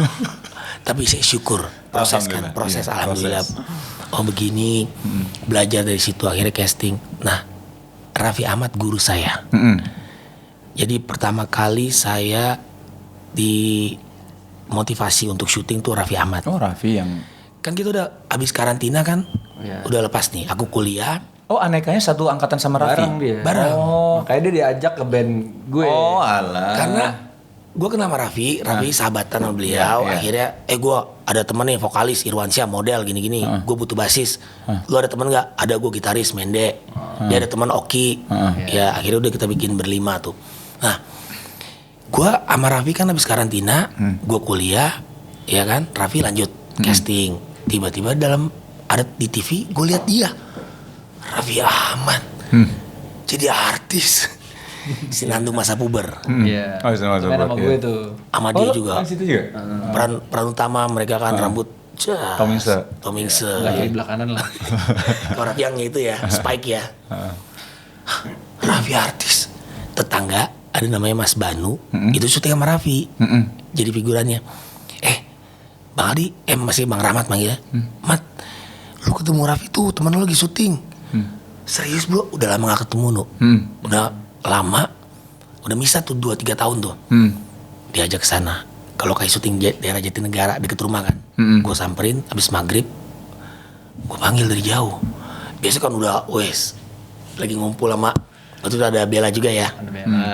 Tapi saya syukur proses kan, proses Iya, alhamdulillah. Oh begini, belajar dari situ akhirnya casting. Nah, Raffi Ahmad guru saya. Jadi pertama kali saya dimotivasi untuk syuting tuh Raffi Ahmad. Oh Raffi yang. Kan kita udah habis karantina kan, udah lepas nih. Aku kuliah. Oh anekanya satu angkatan sama Raffi. Bareng dia. Bareng. Oh. Makanya dia diajak ke band gue. Oh alah. Karena gue kenal sama Raffi sahabatan sama beliau. Iya. Akhirnya, gue ada temen nih vokalis Irwansyah model gini-gini. Gue butuh basis. Lu ada temen nggak? Ada, gue gitaris Mende. Dia ada teman Oki. Ya akhirnya udah kita bikin berlima tuh. Nah, gue sama Raffi kan habis karantina. Gue kuliah, ya kan. Raffi lanjut casting. Tiba-tiba ada di TV, gue lihat dia. Raffi Ahmad. Jadi artis. Si Nandu masa puber. Iya. Oh, sama-sama. Main sama gue tuh. Sama dia juga. Situ juga. Peran utama mereka kan rambut Tom Ingse. Enggak jadi belakangan lah. Orang yang itu ya, Spike ya. Raffi artis. Tetangga ada namanya Mas Banu, itu syuting sama Raffi. Jadi figurannya. Bang Aldi, masih Bang Rahmat manggilnya. Mat, lu ketemu Raffi tuh, temen lu lagi syuting. Serius bro, udah lama gak ketemu nu. Udah lama, udah misah tuh 2-3 tahun tuh. Diajak ke sana. Kalau kayak syuting daerah Jatinegara deket rumah kan. Gue samperin abis maghrib, gue panggil dari jauh. Biasa kan udah lagi ngumpul sama, waktu itu ada Bella juga ya.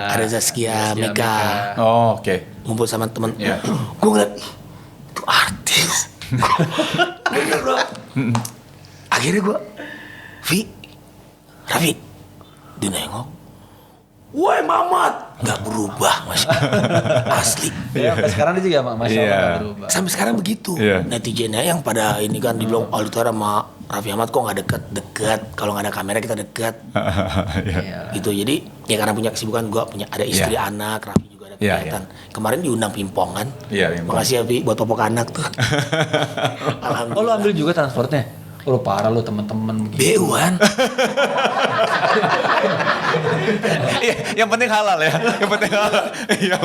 Ada Zaskia Mika. Oh oke. Ngumpul sama temen. Iya. Gue ngeliat, itu artis. Bener bro. Akhirnya gue, Raffi, dia nengok. Woi Mamat, nggak berubah masih asli. Ya, sampai sekarang dia juga masya Allah nggak berubah. Sampai sekarang begitu. Netizennya yang pada ini kan dibilang Aldi Taher sama Raffi Ahmad kok nggak deket. Kalau nggak ada kamera kita dekat. Gitu. Jadi ya karena punya kesibukan, gue punya ada istri anak, Raffi juga ada kegiatan. Kemarin diundang pingpong kan. Makasih ya Pi buat popok anak tuh. Alhamdulillah. Oh, lu ambil juga transportnya? Oh, lu parah lu teman-teman begitu. BU-an. Iya, yang penting halal ya. Yang penting halal. Iya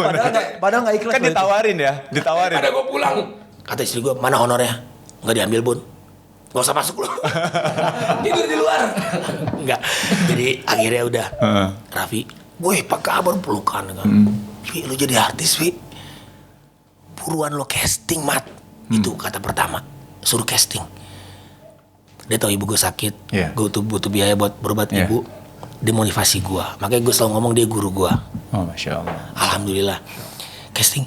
Padahal nggak ikhlas. Kan ditawarin ya, ditawarin. Ada gue pulang. Kata istri gue, mana honornya? Nggak diambil Bun. Gak usah masuk lu. Tidur di luar. Enggak. Jadi akhirnya udah. Raffi, woi apa kabar pelukan kan. Wi, lu jadi artis Wi. Buruan lo casting Mat. Itu kata pertama. Suruh casting. Dia tahu ibu gue sakit, gue butuh biaya buat berobat ibu. Dia motivasi gue, makanya gue selalu ngomong dia guru gue. Oh masya Allah. Alhamdulillah. Casting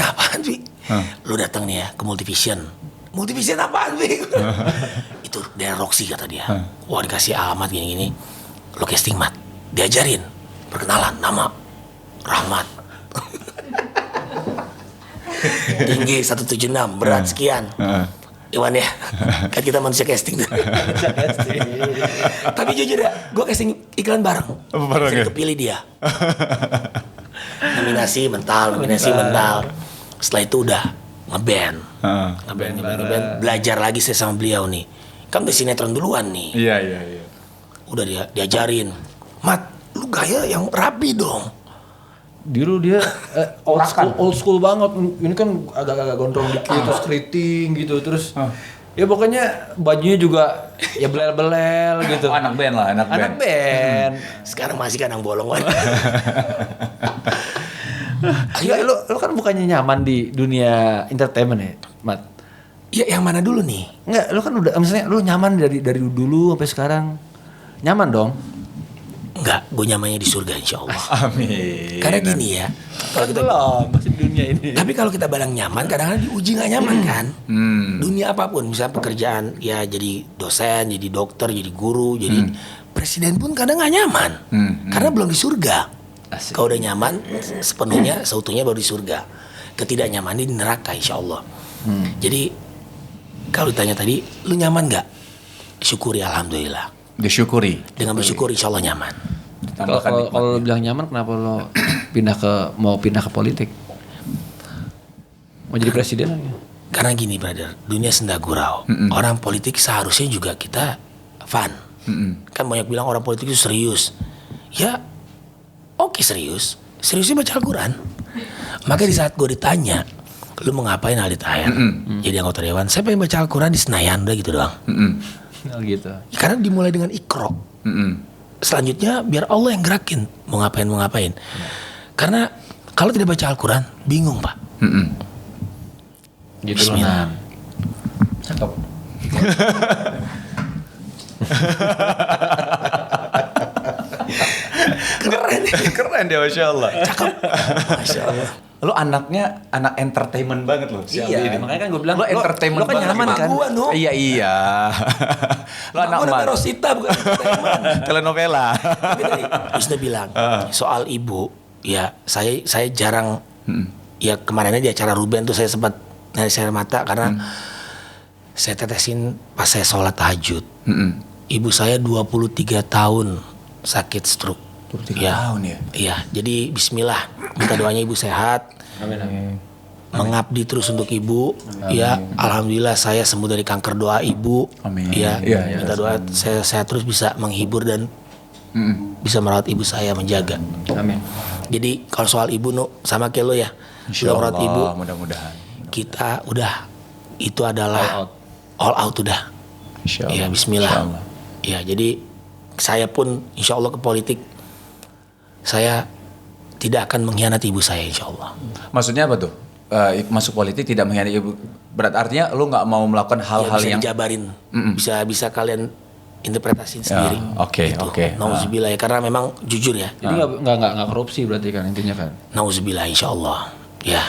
apaan Wi? Lu datang nih ya ke Multivision. Multivision apaan Wi? Itu daerah Roxy kata dia. Wah dikasih alamat gini-gini. Lu casting Mat, diajarin. Perkenalan, nama Rahmat. Tinggi 176, berat sekian. Iwan ya, kan kita manusia casting tuh. Tapi jujur ya, gue casting iklan bareng. Bareng ya? Kepilih dia. nominasi mental. Setelah itu udah ngeband. Belajar lagi saya sama beliau nih. Kan udah sinetron duluan nih. Iya. Udah diajarin. Mat, lu gaya yang rapi dong. Dulu dia old school banget. Ini kan agak-agak gondrong dikit, terus keriting gitu, terus ya pokoknya bajunya juga ya belel-belel gitu. Anak band lah, anak band. Sekarang masih kan yang bolong kan. Enggak, lu kan bukannya nyaman di dunia entertainment ya, Mat? Ya yang mana dulu nih? Enggak, lu kan udah misalnya lu nyaman dari dulu sampai sekarang. Nyaman dong. Enggak, gue nyamannya di surga insya Allah. Amin. Karena gini ya, kalau kita masih di dunia ini. Tapi kalau kita bilang nyaman, kadang-kadang diuji nggak nyaman kan. Dunia apapun, misalnya pekerjaan, ya jadi dosen, jadi dokter, jadi guru, jadi presiden pun kadang nggak nyaman, karena belum di surga. Kalau udah nyaman, sepenuhnya, seutuhnya baru di surga. Ketidaknyaman di neraka, insya Allah. Jadi kalau ditanya tadi, lu nyaman nggak? Syukuri, alhamdulillah. Disyukuri. Dengan bersyukur, insya Allah nyaman. Kalau lo bilang nyaman, kenapa lo mau pindah ke politik? Mau jadi presiden lagi? Karena gini brother, dunia senda gurau. Orang politik seharusnya juga kita fun. Kan banyak bilang orang politik itu serius. Ya, oke serius. Seriusnya baca Al-Quran. Maka di saat gue ditanya, lu mau ngapain Aldi Taher? Jadi anggota dewan. Saya pengen baca Al-Quran di Senayan, udah gitu doang. Gitu. Karena dimulai dengan Iqra. Selanjutnya biar Allah yang gerakin mau ngapain. Karena kalau tidak baca Al-Quran bingung Pak. Gitu Bismillah. Cakep. Keren dia masya Allah. Cakep. Masya Allah. Lo anaknya anak entertainment banget lo. Iya, makanya kan gue bilang lo entertainment lo kan banget. nyaman kan? Gua, no. Iya. Lo anak Mak emak. Rosita bukan entertainment. Telenovela. Tapi tadi Wisnu bilang soal ibu, ya saya jarang. Ya kemarinnya di acara Ruben tuh saya sempat narik air mata karena saya tetesin pas saya sholat tahajud. Ibu saya 23 tahun sakit stroke. 23 tahun ya? Iya, jadi bismillah. Minta doanya ibu sehat. Amin. Mengabdi terus untuk ibu. Ya, alhamdulillah saya sembuh dari kanker, doa ibu. Amin. Ya, Iya, minta doa saya terus bisa menghibur dan bisa merawat ibu saya, menjaga. Amin. Jadi kalau soal ibu sama kayak lo ya. Insya Lo merawat ibu. Mudah-mudahan. Kita udah itu adalah all out udah. Insya Allah. Ya, bismillah. Insya Allah. Ya, jadi saya pun insya Allah ke politik. Saya tidak akan mengkhianati ibu saya insya Allah. Maksudnya apa tuh? Masuk politik tidak mengkhianati ibu. Berat artinya lu nggak mau melakukan hal-hal bisa yang dijabarin, bisa kalian interpretasiin sendiri. Oke. Nauzubillah ya, karena memang jujur ya. Jadi nggak korupsi berarti kan intinya kan? Nauzubillah insya Allah. Ya.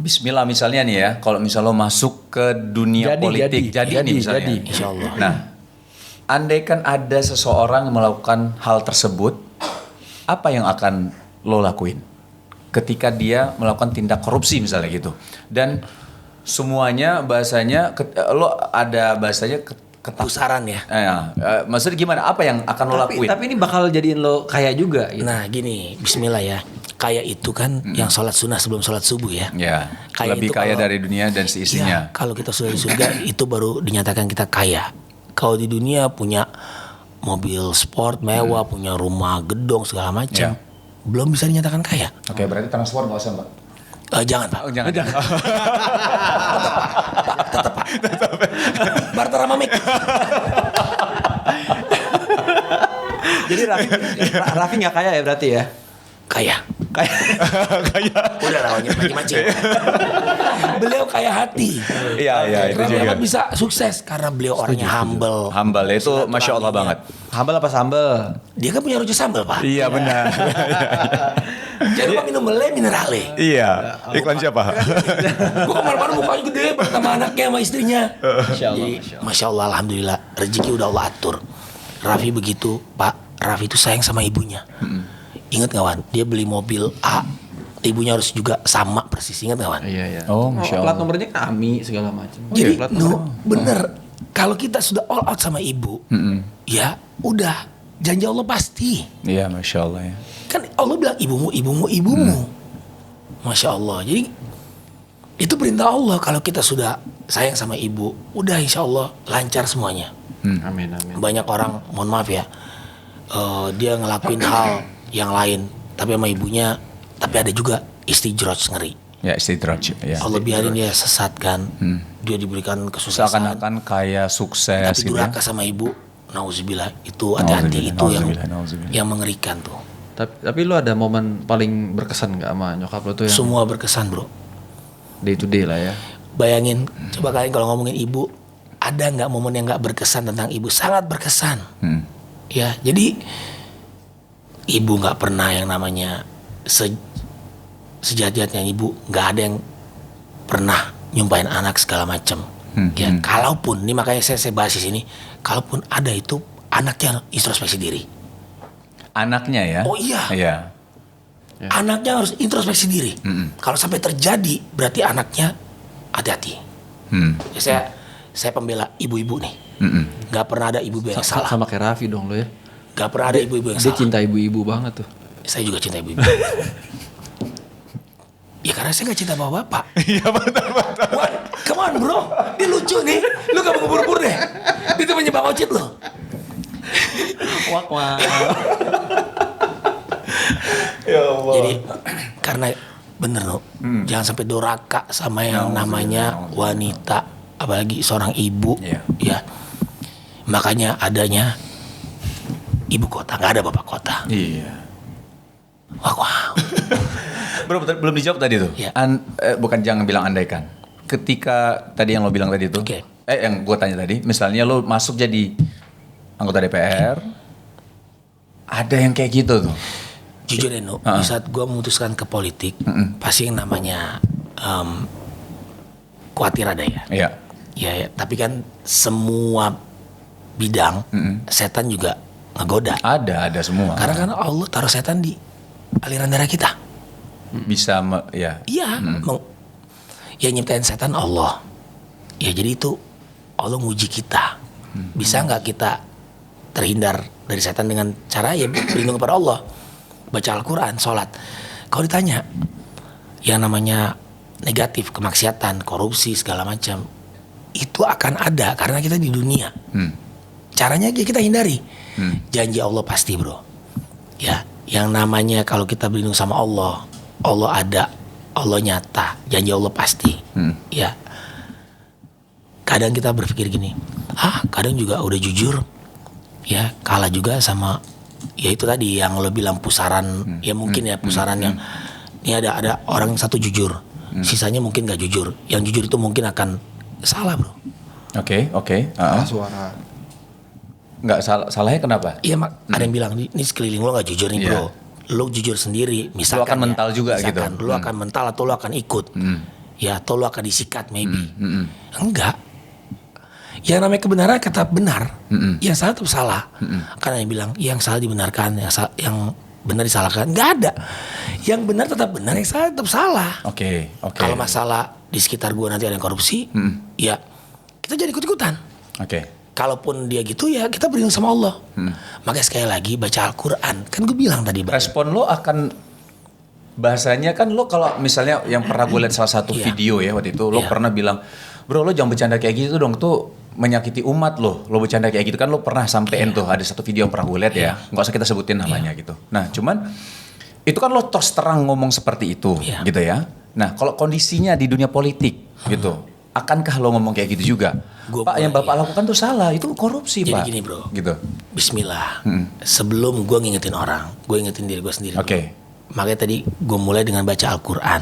Bismillah misalnya nih ya, kalau misalnya lo masuk ke dunia politik, jadi nih misalnya. jadi. Insya Allah. Nah, andai kan ada seseorang yang melakukan hal tersebut, apa yang akan lo lakuin? Ketika dia melakukan tindak korupsi misalnya gitu. Dan semuanya bahasanya, lo ada bahasanya Pusaran ya. maksudnya gimana? Apa yang akan lo lakuin? Tapi ini bakal jadiin lo kaya juga gitu. Nah gini, Bismillah ya. Kaya itu kan yang sholat sunnah sebelum sholat subuh ya. Ya, Kaya lebih itu kaya kalau- dari dunia dan seisinya. Iya, kalau kita sudah di surga itu baru dinyatakan kita kaya. Kalau di dunia punya mobil sport mewah, punya rumah gedong segala macam, Ya. belum bisa dinyatakan kaya. Oke, berarti transport nggak usah, Mbak. Jangan Pak. Oh, jangan. Barter sama Mik. Jadi Raffi nggak kaya ya berarti ya? Kaya. Udah lah, mancing-mancing. Beliau kaya hati. Iya, itu Kenapa juga. bisa sukses? Karena beliau orangnya humble. Hambal itu Masya Allah banget. Hambal apa sambal? Dia kan punya rujak sambal Pak. Iya benar. Jangan lupa minum mele minerale. Iya. Iklan siapa? Gue kemarin-kemarin mukanya gede sama anaknya sama istrinya. Masya Allah, Jadi, Masya Allah, Alhamdulillah rezeki udah Allah atur. Raffi begitu Pak, Raffi itu sayang sama ibunya. Ingat gak Wan? Dia beli mobil A, ibunya harus juga sama persis. Ingat gak Wan? Iya. Oh, Masya Plat Allah. nomornya Ami segala macam. Jadi Plat bener. Kalau kita sudah all out sama ibu, ya udah janji Allah pasti. Iya, Masya Allah ya. Kan Allah bilang ibumu. Masya Allah. Jadi itu perintah Allah. Kalau kita sudah sayang sama ibu, udah insya Allah lancar semuanya. Amin. Banyak orang, mohon maaf ya, dia ngelakuin hal yang lain, tapi sama ibunya, tapi ada juga istijroj ngeri. Ya, istidraj. Ya. Allah biarin dia sesat kan, dia diberikan kesuksesan, Seakan-akan kaya sukses tapi gitu ya. durhaka sama ibu, nauzubillah, itu hati-hati, itu Nauzubillah. yang mengerikan tuh. Tapi lu ada momen paling berkesan nggak sama nyokap lu tuh yang Semua berkesan bro. day to day lah ya? Bayangin, coba kalian kalau ngomongin ibu, ada nggak momen yang nggak berkesan tentang ibu? Sangat berkesan. Ya, jadi ibu nggak pernah yang namanya sejahat-jahatnya ibu, nggak ada yang pernah nyumpahin anak segala macam. Ya, kalaupun, ini makanya saya bahas di sini, kalaupun ada itu anaknya introspeksi diri. Anaknya ya? Oh iya. Iya. Anaknya harus introspeksi diri. Kalau sampai terjadi, berarti anaknya hati-hati. Ya, saya pembela ibu-ibu nih. Nggak pernah ada ibu-ibu yang salah. Sama kayak Raffi dong lo ya? Gak pernah ada ibu-ibu yang Dia salah. cinta ibu-ibu banget tuh. Saya juga cinta ibu-ibu. Ya karena saya gak cinta bapak-bapak. Iya, betul. Wah, come on bro. Ini lucu nih. Lu gak mau ngubur-ngubur deh. Itu temennya Bang Ocit lo. Wak. Jadi karena bener loh. Jangan sampai doraka sama yang namanya wanita. Apalagi seorang ibu. Iya. Ya. Makanya adanya ibu kota. Gak ada bapak kota. Iya. Wow. Bro, belum dijawab tadi tuh. Iya. Bukan jangan bilang andaikan. Ketika tadi yang lo bilang tadi tuh. Oke. Yang gue tanya tadi. Misalnya lo masuk jadi anggota DPR. Ada yang kayak gitu tuh. Jujur Eno, di saat gue memutuskan ke politik, pasti yang namanya khawatir ada ya. Iya. Ya, tapi kan semua bidang setan juga ngegoda. Ada semua. Karena kan Allah taruh setan di aliran darah kita. Bisa, ya. Iya, ya nyiptain setan Allah. Ya jadi itu Allah nguji kita. Bisa nggak kita terhindar dari setan dengan cara ya berlindung kepada Allah, baca Al-Quran, sholat. Kalau ditanya yang namanya negatif, kemaksiatan, korupsi segala macam, itu akan ada karena kita di dunia. Caranya kita hindari. Janji Allah pasti bro. Ya, yang namanya kalau kita berlindung sama Allah, Allah ada, Allah nyata, janji Allah pasti. Ya. Kadang kita berpikir gini, kadang juga udah jujur, ya kalah juga sama, ya itu tadi yang lo bilang pusaran, ya mungkin ya pusaran yang, ini ada orang satu jujur, sisanya mungkin gak jujur, yang jujur itu mungkin akan salah bro. Oke. Suara. Nggak salahnya kenapa? Iya ada yang bilang, ini sekeliling lo gak jujur nih bro, lo jujur sendiri, misalkan Lo akan mental juga misalkan, gitu. lo akan mental atau lo akan ikut, ya atau lu akan disikat maybe. Enggak. Yang namanya kebenaran kata benar, yang salah tetap salah. Karena yang bilang yang salah dibenarkan, yang benar disalahkan, nggak ada. Yang benar tetap benar, yang salah tetap salah. Oke. Kalau masalah di sekitar gue nanti ada yang korupsi, ya kita jadi ikut-ikutan. Oke. Kalaupun dia gitu ya kita berlindung sama Allah. Makanya sekali lagi baca Al-Quran. Kan gue bilang tadi, Bang. Respon lo akan bahasanya kan lo kalau misalnya yang pernah gue lihat salah satu video ya waktu itu lo pernah bilang, bro lo jangan bercanda kayak gitu dong, tuh menyakiti umat lo bercanda kayak gitu kan, lo pernah sampein tuh ada satu video yang pernah gue lihat ya, nggak usah kita sebutin namanya gitu. Nah cuman itu kan lo terus terang ngomong seperti itu gitu ya. Nah kalau kondisinya di dunia politik gitu, akankah lo ngomong kayak gitu juga? Pak yang bapak lakukan tuh salah, itu korupsi Jadi pak. gini bro, Gitu. Bismillah. Sebelum gue ngingetin orang, gue ingetin diri gue sendiri. Oke. Makanya tadi gue mulai dengan baca Al-Quran.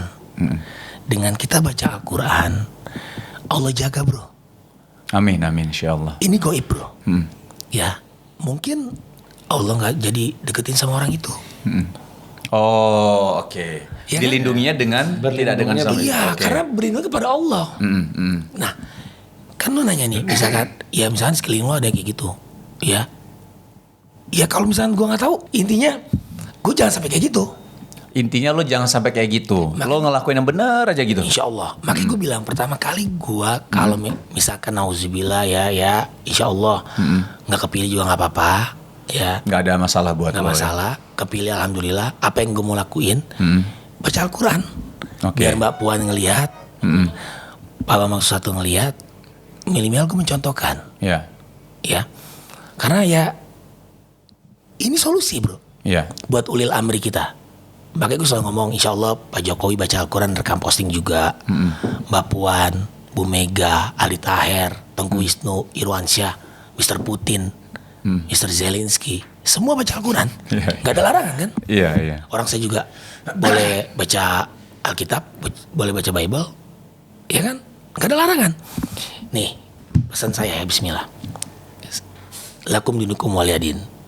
Dengan kita baca Al-Quran, Allah jaga bro. Amin insyaallah. Ini goib bro. Ya mungkin Allah nggak jadi deketin sama orang itu. Oh oke. Ya kan? Dilindunginya dengan tidak dengan sama. Iya karena berlindung kepada Allah. Nah kan lo nanya nih misalkan ya misalkan sekeliling lo ada yang kayak gitu. Ya kalau misalkan gue nggak tahu, intinya gue jangan sampai kayak gitu. Intinya lo jangan sampai kayak gitu. Lo ngelakuin yang benar aja gitu. Insya Allah. Makanya gue bilang pertama kali gue kalau misalkan nauzubillah ya insya Allah nggak kepilih juga nggak apa-apa ya. Nggak ada masalah buat Nggak lo. masalah. Kepilih alhamdulillah. Apa yang gue mau lakuin? Baca Al-Quran. Oke. Biar Mbak Puan ngelihat, Pak Bambang Susatyo ngelihat, minimal gue mencontohkan. Ya. Ya. Karena ya ini solusi bro. Ya. Buat ulil amri kita. Makanya gue selalu ngomong insya Allah Pak Jokowi baca Al-Quran, rekam posting juga. Mbak Puan, Bu Mega, Ali Taher, Tengku Wisnu, Irwansyah, Mr. Putin, Mr. Zelensky, semua baca Al-Quran. Gak ada larangan kan? Iya. Orang saya juga boleh baca Alkitab, boleh baca Bible, ya kan? Gak ada larangan. Nih pesan saya ya, Bismillah. Lakum dinukum waliyadin.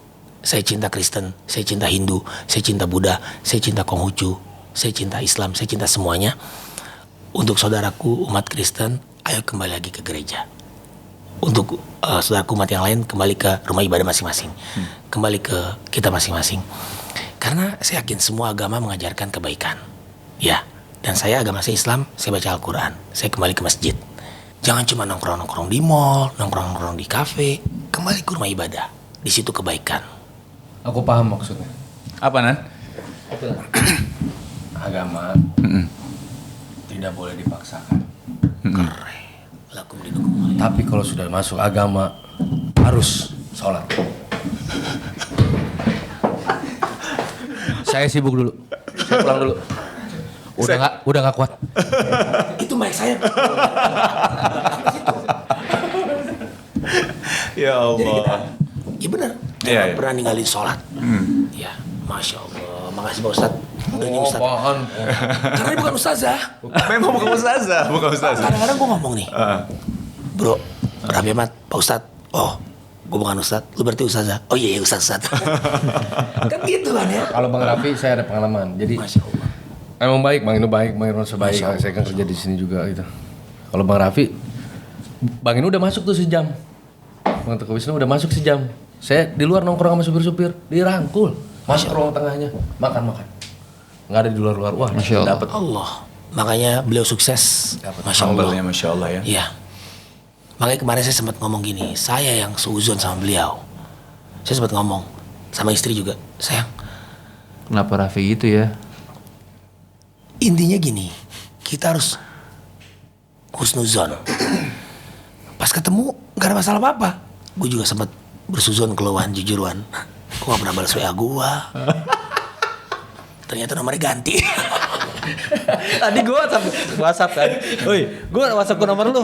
Saya cinta Kristen, saya cinta Hindu, saya cinta Buddha, saya cinta Konghucu, saya cinta Islam, saya cinta semuanya. Untuk saudaraku umat Kristen, ayo kembali lagi ke gereja. Untuk saudaraku umat yang lain, kembali ke rumah ibadah masing-masing. Kembali ke kita masing-masing. Karena saya yakin semua agama mengajarkan kebaikan. Ya, dan saya agama saya Islam, saya baca Al-Quran, saya kembali ke masjid. Jangan cuma nongkrong-nongkrong di mall, nongkrong-nongkrong di kafe, kembali ke rumah ibadah. Di situ kebaikan. Aku paham maksudnya. Apa Nan? Agama tidak boleh dipaksakan. Lakum dinukum waliyadin. Tapi kalau sudah masuk agama harus sholat. Saya sibuk dulu. Saya pulang dulu. Udah nggak kuat. Itu mic saya. Ya Allah. Ya benar. Iya, Jangan iya. pernah ninggalin sholat. Ya, Masya Allah. Makasih Pak Ustadz. Udah nih Ustadz. Apaan? Karena ini bukan ustazah. Memang bukan ustazah, bukan ustazah. Kadang-kadang gue ngomong nih. Bro, Rabi Ahmad, Pak Ustadz. Oh, gue bukan Ustadz. Lu berarti ustazah. Oh iya, Ustadz. Kan gitu kan ya. Kalau Bang Raffi saya ada pengalaman. Jadi Masya Allah. emang baik, Bang Inu baik, Bang Irwan baik. Masya Allah. Saya kan kerja di sini juga gitu. Kalau Bang Raffi, Bang Inu udah masuk tuh sejam. Bang Teguh Wisnu udah masuk sejam. Saya di luar nongkrong sama supir-supir, dirangkul. Masuk ke ruang tengahnya, makan. Nggak ada di luar-luar. Wah, Masya Allah. dapat. Allah. Makanya beliau sukses. Masya Allah. Humble-nya Masya Allah ya. Iya. Makanya kemarin saya sempat ngomong gini, saya yang seuzon sama beliau. Saya sempat ngomong sama istri juga, sayang. Kenapa Raffi gitu ya? Intinya gini, kita harus husnuzon. Pas ketemu gak ada masalah apa-apa. Gue juga sempat bersuzon keluhan, jujuran. Gue gak pernah balas WA gue. Ternyata nomornya ganti. Tadi gue WhatsApp kan. Woi, gue WhatsApp ke nomor lu.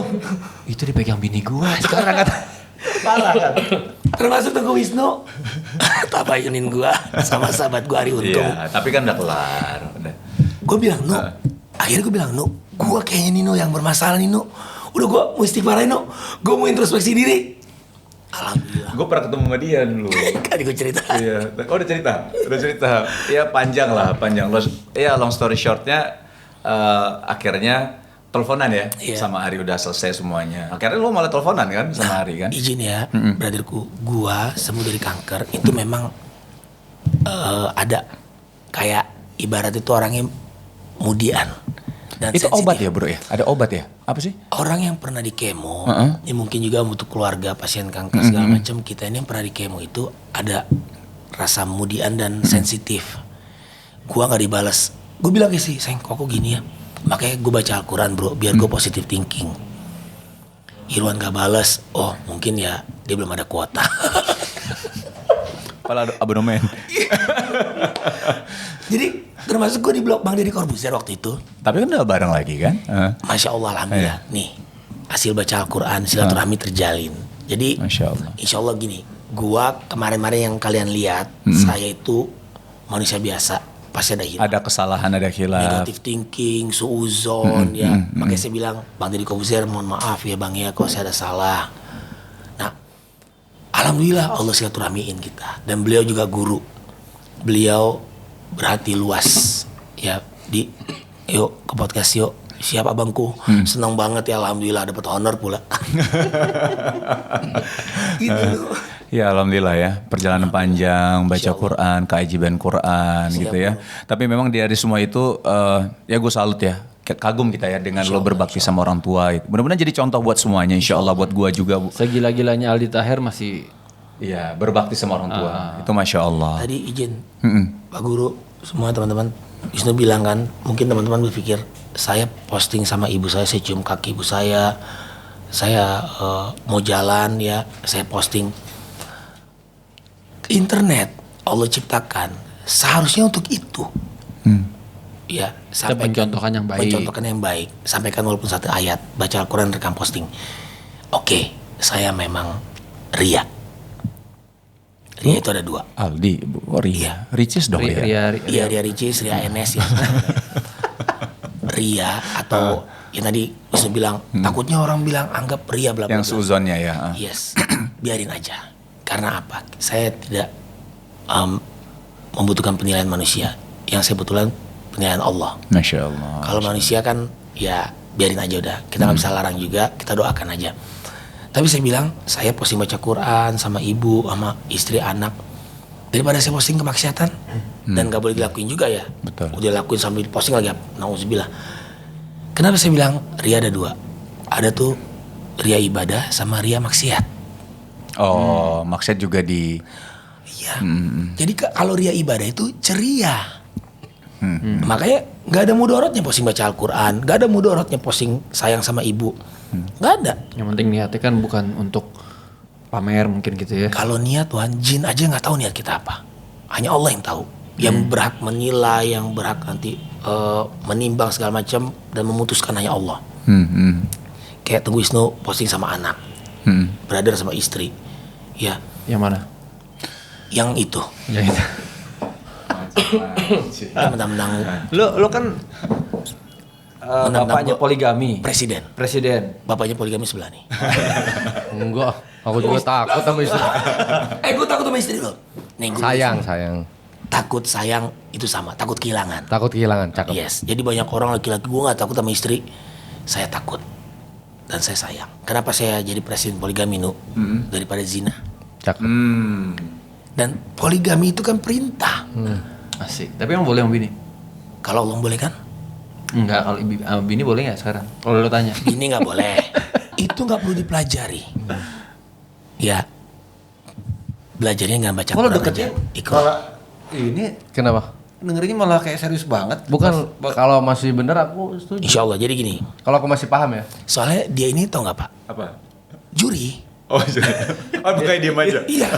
Itu dipegang bini gue. Sekarang kata. Parah kan. Termasuk Tengku Wisnu. Tabayunin gue sama sahabat gue Ari Untung. Iya, tapi kan udah kelar. Udah. Gue bilang, Nu. Akhirnya gue bilang, Nu. Gue kayaknya Nino yang bermasalah nih, Nu. Udah gue mau istighfarain, Nu. Gue mau introspeksi diri. Alhamdulillah. Gue pernah ketemu sama dia dulu. Kan gue cerita. Iya. Oh udah cerita. Iya panjang lah. Long story shortnya, akhirnya teleponan ya Iya. sama Ari udah selesai semuanya. Akhirnya lu malah teleponan kan sama Ari kan? Izin ya, brotherku, gua sembuh dari kanker itu memang ada kayak ibarat itu orangnya mudian dan Itu sensitif. obat ya bro ya? Ada obat ya? Apa sih? Orang yang pernah di kemo, ini mungkin juga untuk keluarga pasien kanker segala macam, kita ini yang pernah di kemo itu ada rasa mudian dan sensitif. Gua nggak dibalas. Gue bilang sih, sayang kok gini ya. Makanya gue baca Al-Quran bro, biar gue positive thinking. Irwan gak balas, oh mungkin ya dia belum ada kuota. Kepala abonemen. Jadi termasuk gue di blog Bang Deddy Corbuzier waktu itu. Tapi kan udah bareng lagi kan? Masya Allah, alhamdulillah. Nih, hasil baca Al-Quran, silaturahmi terjalin. Jadi, Masya Allah. insya Allah gini, gua kemarin-kemarin yang kalian lihat, saya itu manusia biasa. Pasti ada hilaf. Ada kesalahan, ada khilaf. Negative thinking, suuzon, ya. Makanya saya bilang, Bang Deddy Corbuzier, mohon maaf ya Bang ya, kalau saya ada salah. Nah, alhamdulillah Allah silaturahmiin kita. Dan beliau juga guru. Beliau berhati luas. Ya, yuk ke podcast yuk. Siap abangku, senang banget ya alhamdulillah dapat honor pula. Gitu loh. Ya alhamdulillah ya, perjalanan panjang, baca Quran, keajaiban Quran gitu ya. Tapi memang dari semua itu ya gue salut ya, kagum kita ya dengan lo berbakti sama orang tua. Mudah-mudahan jadi contoh buat semuanya, insya Allah buat gue juga. Segila-gilanya Aldi Taher masih Iya, berbakti sama orang tua, itu masya Allah. Tadi izin, Pak Guru, semua teman-teman, Wisnu bilang kan, mungkin teman-teman berpikir, saya posting sama ibu saya cium kaki ibu saya mau jalan ya, saya posting. Internet Allah ciptakan seharusnya untuk itu. Ya, pencontohan yang baik. Pencontohan yang baik. Sampaikan walaupun satu ayat, baca Al-Quran, rekam posting. Oke, saya memang ria. Ria itu ada dua. Aldi, Ria, Ricis dong ya. Iya, Ria Ricis, Ria NS ya. Ria atau yang tadi Wisnu bilang, takutnya orang bilang anggap ria bla bla. Yang suzonnya ya. Yes, biarin aja. Karena apa? Saya tidak membutuhkan penilaian manusia. Yang saya butuhkan penilaian Allah. Masya Allah. Kalau manusia kan ya biarin aja udah. Kita nggak bisa larang juga, kita doakan aja. Tapi saya bilang, saya posting baca Quran sama ibu, sama istri, anak. Daripada saya posting kemaksiatan. Dan nggak boleh dilakuin juga ya. Betul. Udah lakuin sambil posting lagi, nauzubillah. Kenapa saya bilang ria ada dua? Ada tuh ria ibadah sama ria maksiat. Oh, maksud juga di. Iya. Jadi kalau ria ibadah itu ceria. Makanya nggak ada mudorotnya posting baca Al-Quran, nggak ada mudorotnya posting sayang sama ibu, nggak ada. yang penting niatnya kan bukan untuk pamer mungkin gitu ya. Kalau niat Tuhan, jin aja nggak tahu niat kita apa. Hanya Allah yang tahu. Yang berhak menilai, yang berhak nanti menimbang segala macam dan memutuskan hanya Allah. Kayak Teguh Wisnu posting sama anak, brother sama istri, ya. Yang mana? Yang itu. Ya itu. Menang-menang Lo kan bapaknya gua poligami. presiden. Bapaknya poligami sebelah nih. Enggak, aku juga takut sama istri. Gue takut sama istri lo. Nih, gua Sayang. takut sayang itu sama, takut kehilangan. Takut kehilangan, cakep. Yes, jadi banyak orang laki-laki, gue gak takut sama istri, saya takut dan saya sayang. Kenapa saya jadi presiden poligami daripada zina? Cakep. Dan poligami itu kan perintah. Asik. Tapi emang boleh sama bini? Kalau Allah boleh kan? Enggak, kalau sama bini boleh nggak sekarang? Kalau lo tanya. Ini nggak boleh. Itu nggak perlu dipelajari. Ya, belajarnya nggak baca Kalau Quran deketnya aja. Ikut. malah ini Kenapa? dengerinnya malah kayak serius banget. Bukan, kalau masih bener aku setuju. Insya Allah. Jadi gini, Kalau aku masih paham ya. soalnya dia ini tau nggak Pak? Apa? Juri. Oh, bukan diem aja. Iya.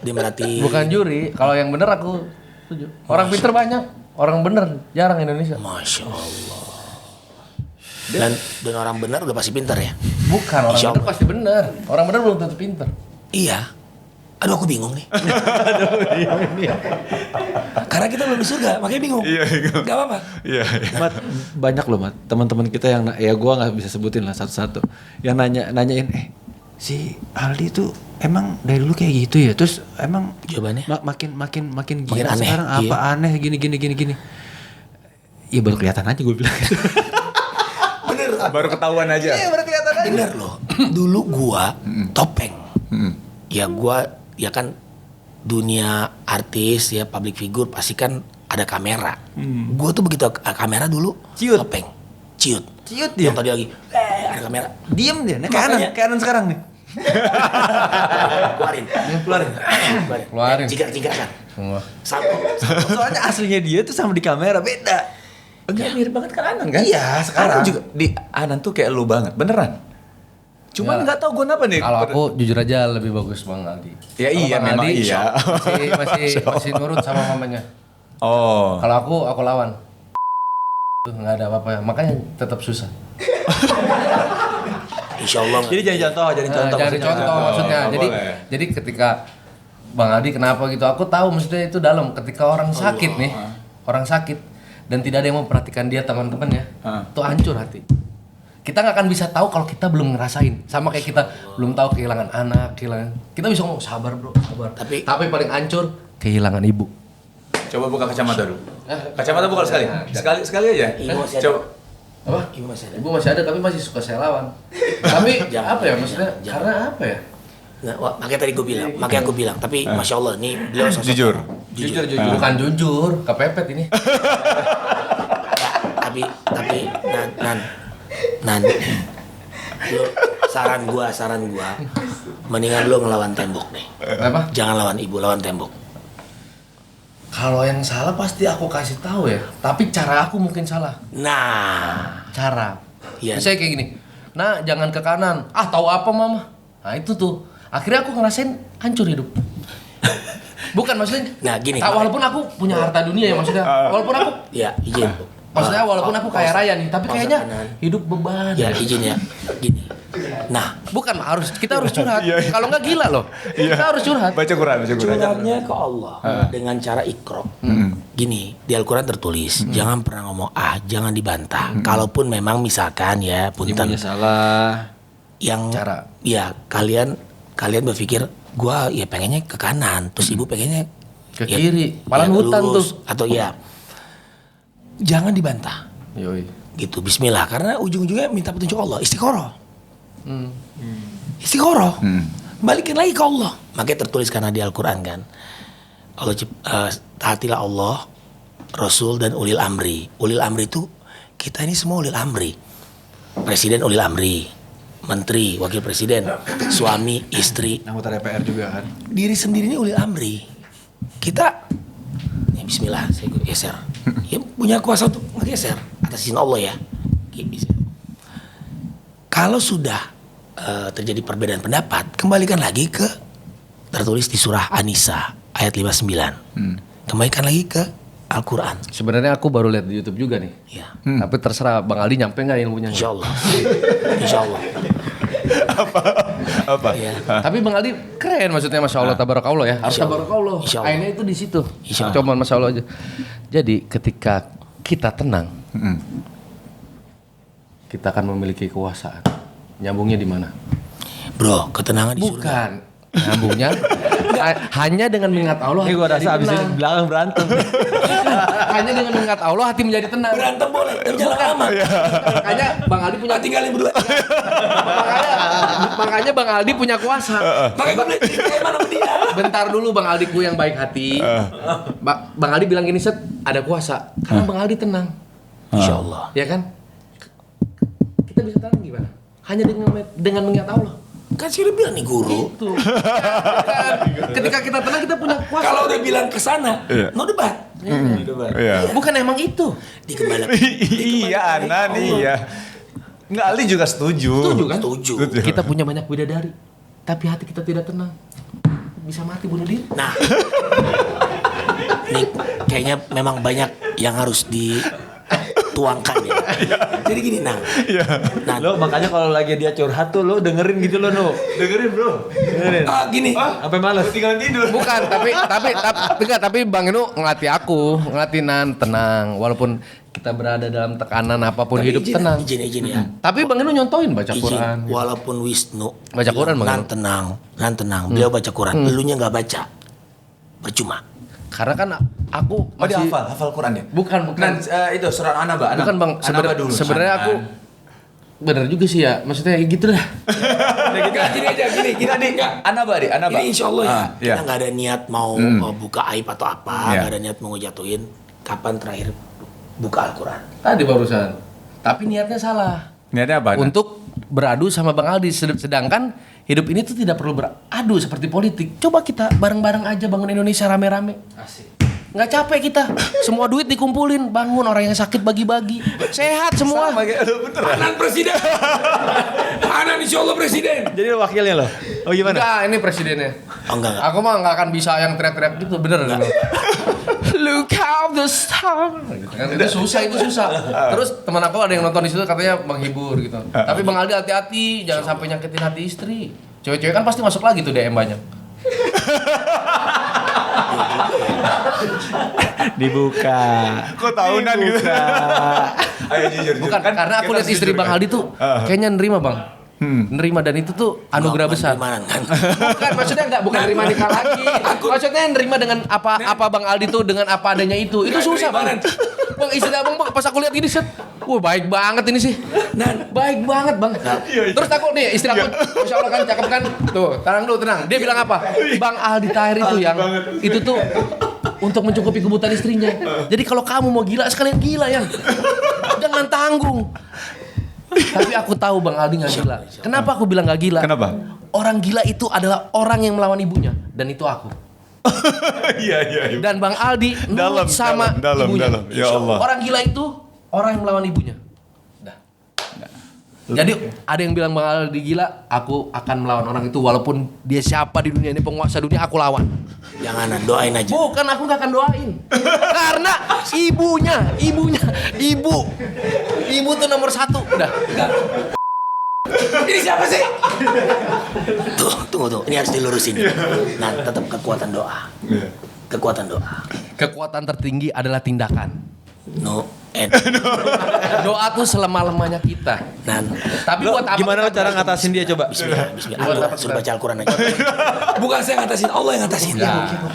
Dia melatih. Bukan juri, kalau yang bener aku setuju. Orang pinter banyak, orang bener jarang Indonesia. Masya Allah. Dan orang benar udah pasti pintar ya. Bukan, orang Insya bener Allah. pasti bener. Orang bener belum tentu pinter. Iya. Aduh aku bingung nih. Karena kita belum di surga, makanya bingung. Iya, bingung. Gak apa-apa. Iya. Mat, banyak loh Mat, teman-teman kita yang ya gua nggak bisa sebutin lah satu-satu. Yang nanyain si Aldi tuh emang dari dulu kayak gitu ya. Terus emang Jawabannya? makin gila aneh, sekarang apa aneh gini. Ya baru kelihatan aja gue bilang. Bener. Baru ketahuan aja. Iya, baru kelihatan aja. Bener loh. Dulu gua topeng. Ya gua ya kan dunia artis ya public figure pasti kan ada kamera. Gua tuh begitu kamera dulu Ciut. topeng. Ciut. Ciut dia. Yang tadi lagi ada kamera. Diem dia. Nah, Makanya- kanan sekarang nih. Keluarin. Keluarin. Cigar kan. Semua. Satu. Soalnya aslinya dia tuh sama di kamera beda. Enggak mirip banget kan Anan kan? Iya, sekarang. Anan juga di Anan tuh kayak lu banget, beneran. Cuman Ya. nggak tahu gue kenapa nih. Kalau aku jujur aja lebih bagus Bang Aldi. Ya Kalau iya, Bang memang Aldi, iya. masih nurut sama mamanya. Oh. Kalau aku lawan. Tuh nggak ada apa-apa, makanya tetap susah. Insya Allah. Jadi jadi contoh Jadi maksudnya. contoh maksudnya. nggak Jadi boleh. jadi ketika Bang Aldi kenapa gitu? Aku tahu maksudnya itu dalam. Ketika orang sakit nih, orang sakit dan tidak ada yang memperhatikan dia teman-temannya, tuh hancur hati. Kita nggak akan bisa tahu kalau kita belum ngerasain. Sama kayak kita belum tahu kehilangan anak, kita bisa ngomong sabar bro, sabar. Tapi paling hancur kehilangan ibu. Coba buka kacamata dulu. Kacamata buka sekali. Sekali aja. Ibu masih ada. Coba. Apa? Ibu masih ada. Ibu masih ada tapi masih suka saya lawan. Tapi Jangan, apa ya maksudnya? jangan. Karena apa ya? Nah, makanya tadi gue bilang, makanya aku bilang. Tapi masya Allah nih beliau sosok Jujur. jujur. Bukan jujur, kepepet ini. Tapi nan, lu saran gua, mendingan lu ngelawan tembok deh. Apa? Jangan lawan ibu, lawan tembok. Kalau yang salah pasti aku kasih tahu ya. Tapi cara aku mungkin salah. Nah, Cara. Iya. Misalnya kayak gini. Nah, jangan ke kanan. Ah, tahu apa mama? Nah, itu tuh. Akhirnya aku ngerasain hancur hidup. Bukan maksudnya. Nah, gini. Walaupun aku punya harta dunia ya maksudnya. Walaupun aku ya izin. maksudnya walaupun aku kaya raya nih, tapi pausa kayaknya kanan. hidup beban. Ya izin ya. Gini. Nah, Bukan kita harus curhat. Kalau nggak gila loh. Kita harus curhat. Baca Quran. curhatnya ke Allah dengan cara ikro. Gini, di Al-Quran tertulis, jangan pernah ngomong jangan dibantah. Kalaupun memang misalkan ya, punten Ibunya salah. yang Cara. ya kalian berpikir gua ya pengennya ke kanan, terus ibu pengennya Ke kiri. Malah hutan lurus, tuh. atau ya jangan dibantah Yoi. gitu. Bismillah, karena ujung-ujungnya minta petunjuk Allah, istiqoroh. Istiqoroh. Balikin lagi ke Allah. Makanya tertulis karena di Al-Quran kan, Allah taatilah Allah, Rasul dan ulil amri. Ulil amri itu kita ini semua ulil amri. Presiden ulil amri, menteri, wakil presiden, suami, istri, Anggota DPR juga kan. diri sendiri ini ulil amri. Kita ya bismillah, saya geser. Ya punya kuasa untuk ngegeser atas izin Allah ya. Kalau sudah terjadi perbedaan pendapat, kembalikan lagi ke tertulis di surah An-Nisa ayat 59. Kembalikan lagi ke Al-Quran. Sebenarnya aku baru lihat di YouTube juga nih. Ya, Tapi terserah Bang Aldi nyampe nggak ilmunya. insya Allah. Insya Allah. Apa? Ya. Tapi Bang Aldi keren maksudnya Masya Allah tabarakallah ya. Harus Insya Allah. tabarakallah. Insya Allah. Ainnya itu di situ. Insya Allah. Cuman Masya Allah aja. Jadi ketika kita tenang, kita akan memiliki kekuasaan. Nyambungnya di mana? Bro, ketenangan di surga. Bukan. Nyambungnya hanya dengan mengingat Allah. Ini gua hati rasa abis menjadi ini tenang. belakang berantem. Hanya dengan mengingat Allah hati menjadi tenang. Berantem boleh, dan jangan lama. Makanya Bang Aldi punya Tinggalin berdua. makanya Bang Aldi punya kuasa. Makanya gue beli mana sama dia. Bentar dulu Bang Aldiku yang baik hati. Bang Aldi bilang gini, Set, ada kuasa. Karena Bang Aldi tenang. Insya Allah. Ya kan? Kita bisa tenang gimana? Hanya dengan mengingat Allah. Kan sih udah bilang nih guru. Tuh. Ketika kita tenang kita punya kuasa. Kalau udah bilang ke sana, no debat. Iya. Bukan emang itu. Dikembalikan. Iya, Anan, iya. Nggak, Ali juga setuju. Setuju kan? Setuju. Kita punya banyak bidadari. Tapi hati kita tidak tenang. Bisa mati bunuh diri. Nah, nih kayaknya memang banyak yang harus dituangkan ya. Jadi gini, nah, Lo makanya kalau lagi dia curhat tuh lo dengerin gitu lo no. Dengerin, Bro. Dengerin. gini, Sampai males. Tinggal tidur. Bukan, tapi Bang Inu ngelatih aku, ngelatih Nan tenang. Walaupun kita berada dalam tekanan apapun tapi hidup izin, tenang. izin ya. Tapi Bang Inu nyontoin baca Izin, Quran. walaupun Wisnu Baca Quran, Bang. nan tenang, beliau baca Quran, elunya nggak baca, percuma. Karena kan aku Oh, dia masih hafal Quran ya? bukan. Itu surat An-Naba. Bukan Bang, An-Naba dulu. sebenarnya aku bener juga sih ya. Maksudnya gitu dah. Gini Tadi Anaba. Ini insya Allah ya, iya. kita nggak ada niat mau buka aib atau apa, nggak ada niat mau ngejatuhin. Kapan terakhir buka Al-Quran? Tadi barusan. Tapi niatnya salah. Niatnya apa? Untuk beradu sama Bang Aldi. Sedangkan hidup ini tuh tidak perlu beradu seperti politik. Coba kita bareng-bareng aja bangun Indonesia rame-rame. Asik. Nggak capek kita. Semua duit dikumpulin, bangun, orang yang sakit bagi-bagi. Sehat semua. Hanan presiden. Hanan insya Allah presiden. Jadi wakilnya loh. Oh gimana? Enggak, ini presidennya. Oh enggak. Aku mah nggak akan bisa yang teriak-teriak gitu, bener kan? Look out the star. Gitu kan. Itu susah. Terus teman aku ada yang nonton di situ katanya menghibur gitu. Tapi Bang Aldi hati-hati, jangan sampai nyakitin hati istri. Cewek-cewek kan pasti masuk lagi tuh DM banyak. Dibuka. Kok tahunan gitu? Ayo jujur. Bukan, karena aku lihat istri Bang Aldi tuh kayaknya nerima Bang. Nerima, dan itu tuh anugerah besar. Gimana kan? Bukan, maksudnya bukan nerima nikah lagi. Maksudnya nerima dengan apa Bang Aldi tuh dengan apa adanya itu. Itu susah Bang. Bang, istri Abang Bang, pas aku lihat gini set, wah baik banget ini sih. Baik banget Bang. Terus aku nih istri aku, Masya Allah kan cakep kan. Tuh, tenang. Dia bilang apa? Bang Aldi Tahir itu yang itu tuh untuk mencukupi kebutuhan istrinya. Jadi kalau kamu mau gila sekalian gila yang. Jangan tanggung. Tapi aku tahu Bang Aldi nggak gila. Kenapa aku bilang nggak gila? Kenapa? Orang gila itu adalah orang yang melawan ibunya, dan itu aku. Iya. Dan Bang Aldi nurut sama ibunya. Ya Allah. Orang gila itu orang yang melawan ibunya. Dah. Jadi ada yang bilang Bang Aldi gila, aku akan melawan orang itu walaupun dia siapa di dunia ini, penguasa dunia, aku lawan. Jangan, doain aja. Bukan, aku nggak akan doain. Karena ibu tuh nomor satu. Udah. Ini siapa sih? Tunggu. Ini harus dilurusin. Nah, tetap kekuatan doa. Kekuatan tertinggi adalah tindakan. No and. Doa tuh selemah-lemahnya kita. Tapi buat apa? Gimana lo cara ngatasin dia coba? Bismillah. Suruh baca Al-Quran aja. Bukan saya ngatasin, Allah yang ngatasin.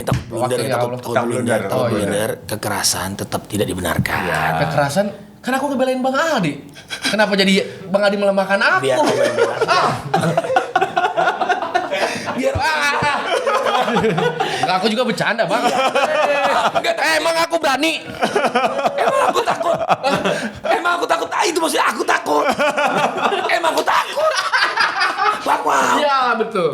Takut blunder, kekerasan tetap tidak dibenarkan. Kekerasan, kan aku ngebelain Bang Aldi. Kenapa jadi Bang Aldi melemahkan aku? Biar Allah yang bela. Biar Enggak, aku juga bercanda Bang. Emang aku berani. Emang aku takut. Itu maksudnya aku takut. Emang aku takut. Wow. Iya, betul.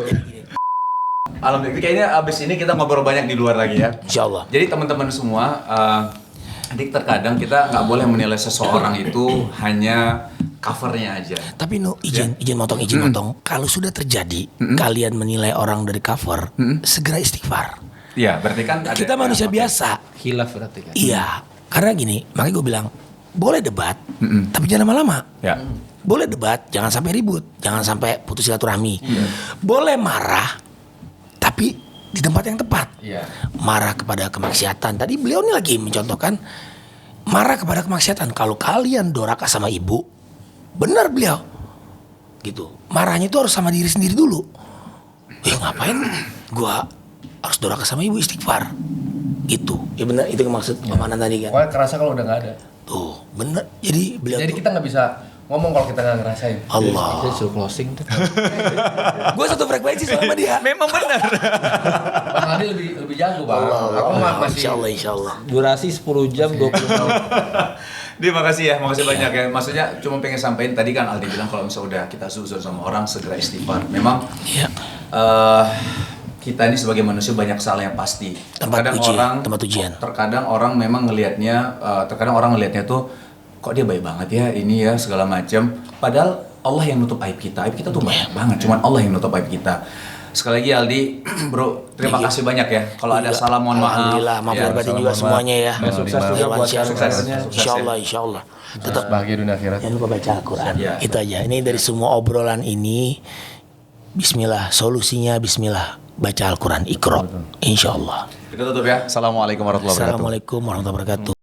Alhamdulillah, kayaknya abis ini kita ngobrol banyak di luar lagi ya. Insya Allah. Jadi teman-teman semua, Dik, terkadang kita nggak boleh menilai seseorang itu hanya covernya aja. Tapi izin motong. Kalau sudah terjadi kalian menilai orang dari cover, segera istighfar. Iya, berarti kan Kita manusia biasa. Khilaf berarti kan. Iya, karena gini, makanya gue bilang boleh debat, tapi jangan lama-lama. Ya. Boleh debat, jangan sampai ribut, jangan sampai putus silaturahmi. Boleh marah, tapi di tempat yang tepat. Iya. Marah kepada kemaksiatan. Tadi beliau ini lagi mencontohkan marah kepada kemaksiatan. Kalau kalian doraka sama ibu, benar beliau, gitu. Marahnya itu harus sama diri sendiri dulu. Ngapain? Gua harus doraka sama ibu, istighfar. Gitu. Ya benar, itu maksud pemahaman tadi kan. Pokoknya kerasa kalau udah nggak ada. Tuh, bener. Jadi beliau Jadi kita nggak bisa ngomong kalau kita nggak ngerasain. Allah. Saya suruh closing tuh. Gue satu frekuensi sama dia. Memang benar. Bang Aldi lebih jago Bang. Aku mah masih. Insya Allah. Durasi 10 jam 20 tahun. Dia makasih banyak ya. Maksudnya cuma pengen sampein tadi kan Aldi bilang kalau misalnya udah kita suzon sama orang segera istighfar. Memang Iya. kita ini sebagai manusia banyak salah yang pasti. Tempat ujian. Terkadang orang memang ngelihatnya, tuh kok dia baik banget ya ini ya segala macam. Padahal Allah yang nutup aib kita. Aib kita tuh banyak banget. Cuman Allah yang nutup aib kita. Sekali lagi Aldi, bro, terima kasih banyak ya. Kalau ada salah mohon maaf. Alhamdulillah, maaf lahir batin juga semuanya ya. Sukses juga buat suksesnya. Insya Allah. Tetap bahagia dunia akhirat. Jangan lupa baca Al-Quran. Ya. Itu aja. Ini dari semua obrolan ini, Bismillah. Solusinya Bismillah. Baca Al-Quran, Iqra. Insya Allah. Kita tutup ya. Assalamualaikum warahmatullahi wabarakatuh. Assalamualaikum warahmatullahi wabarakatuh.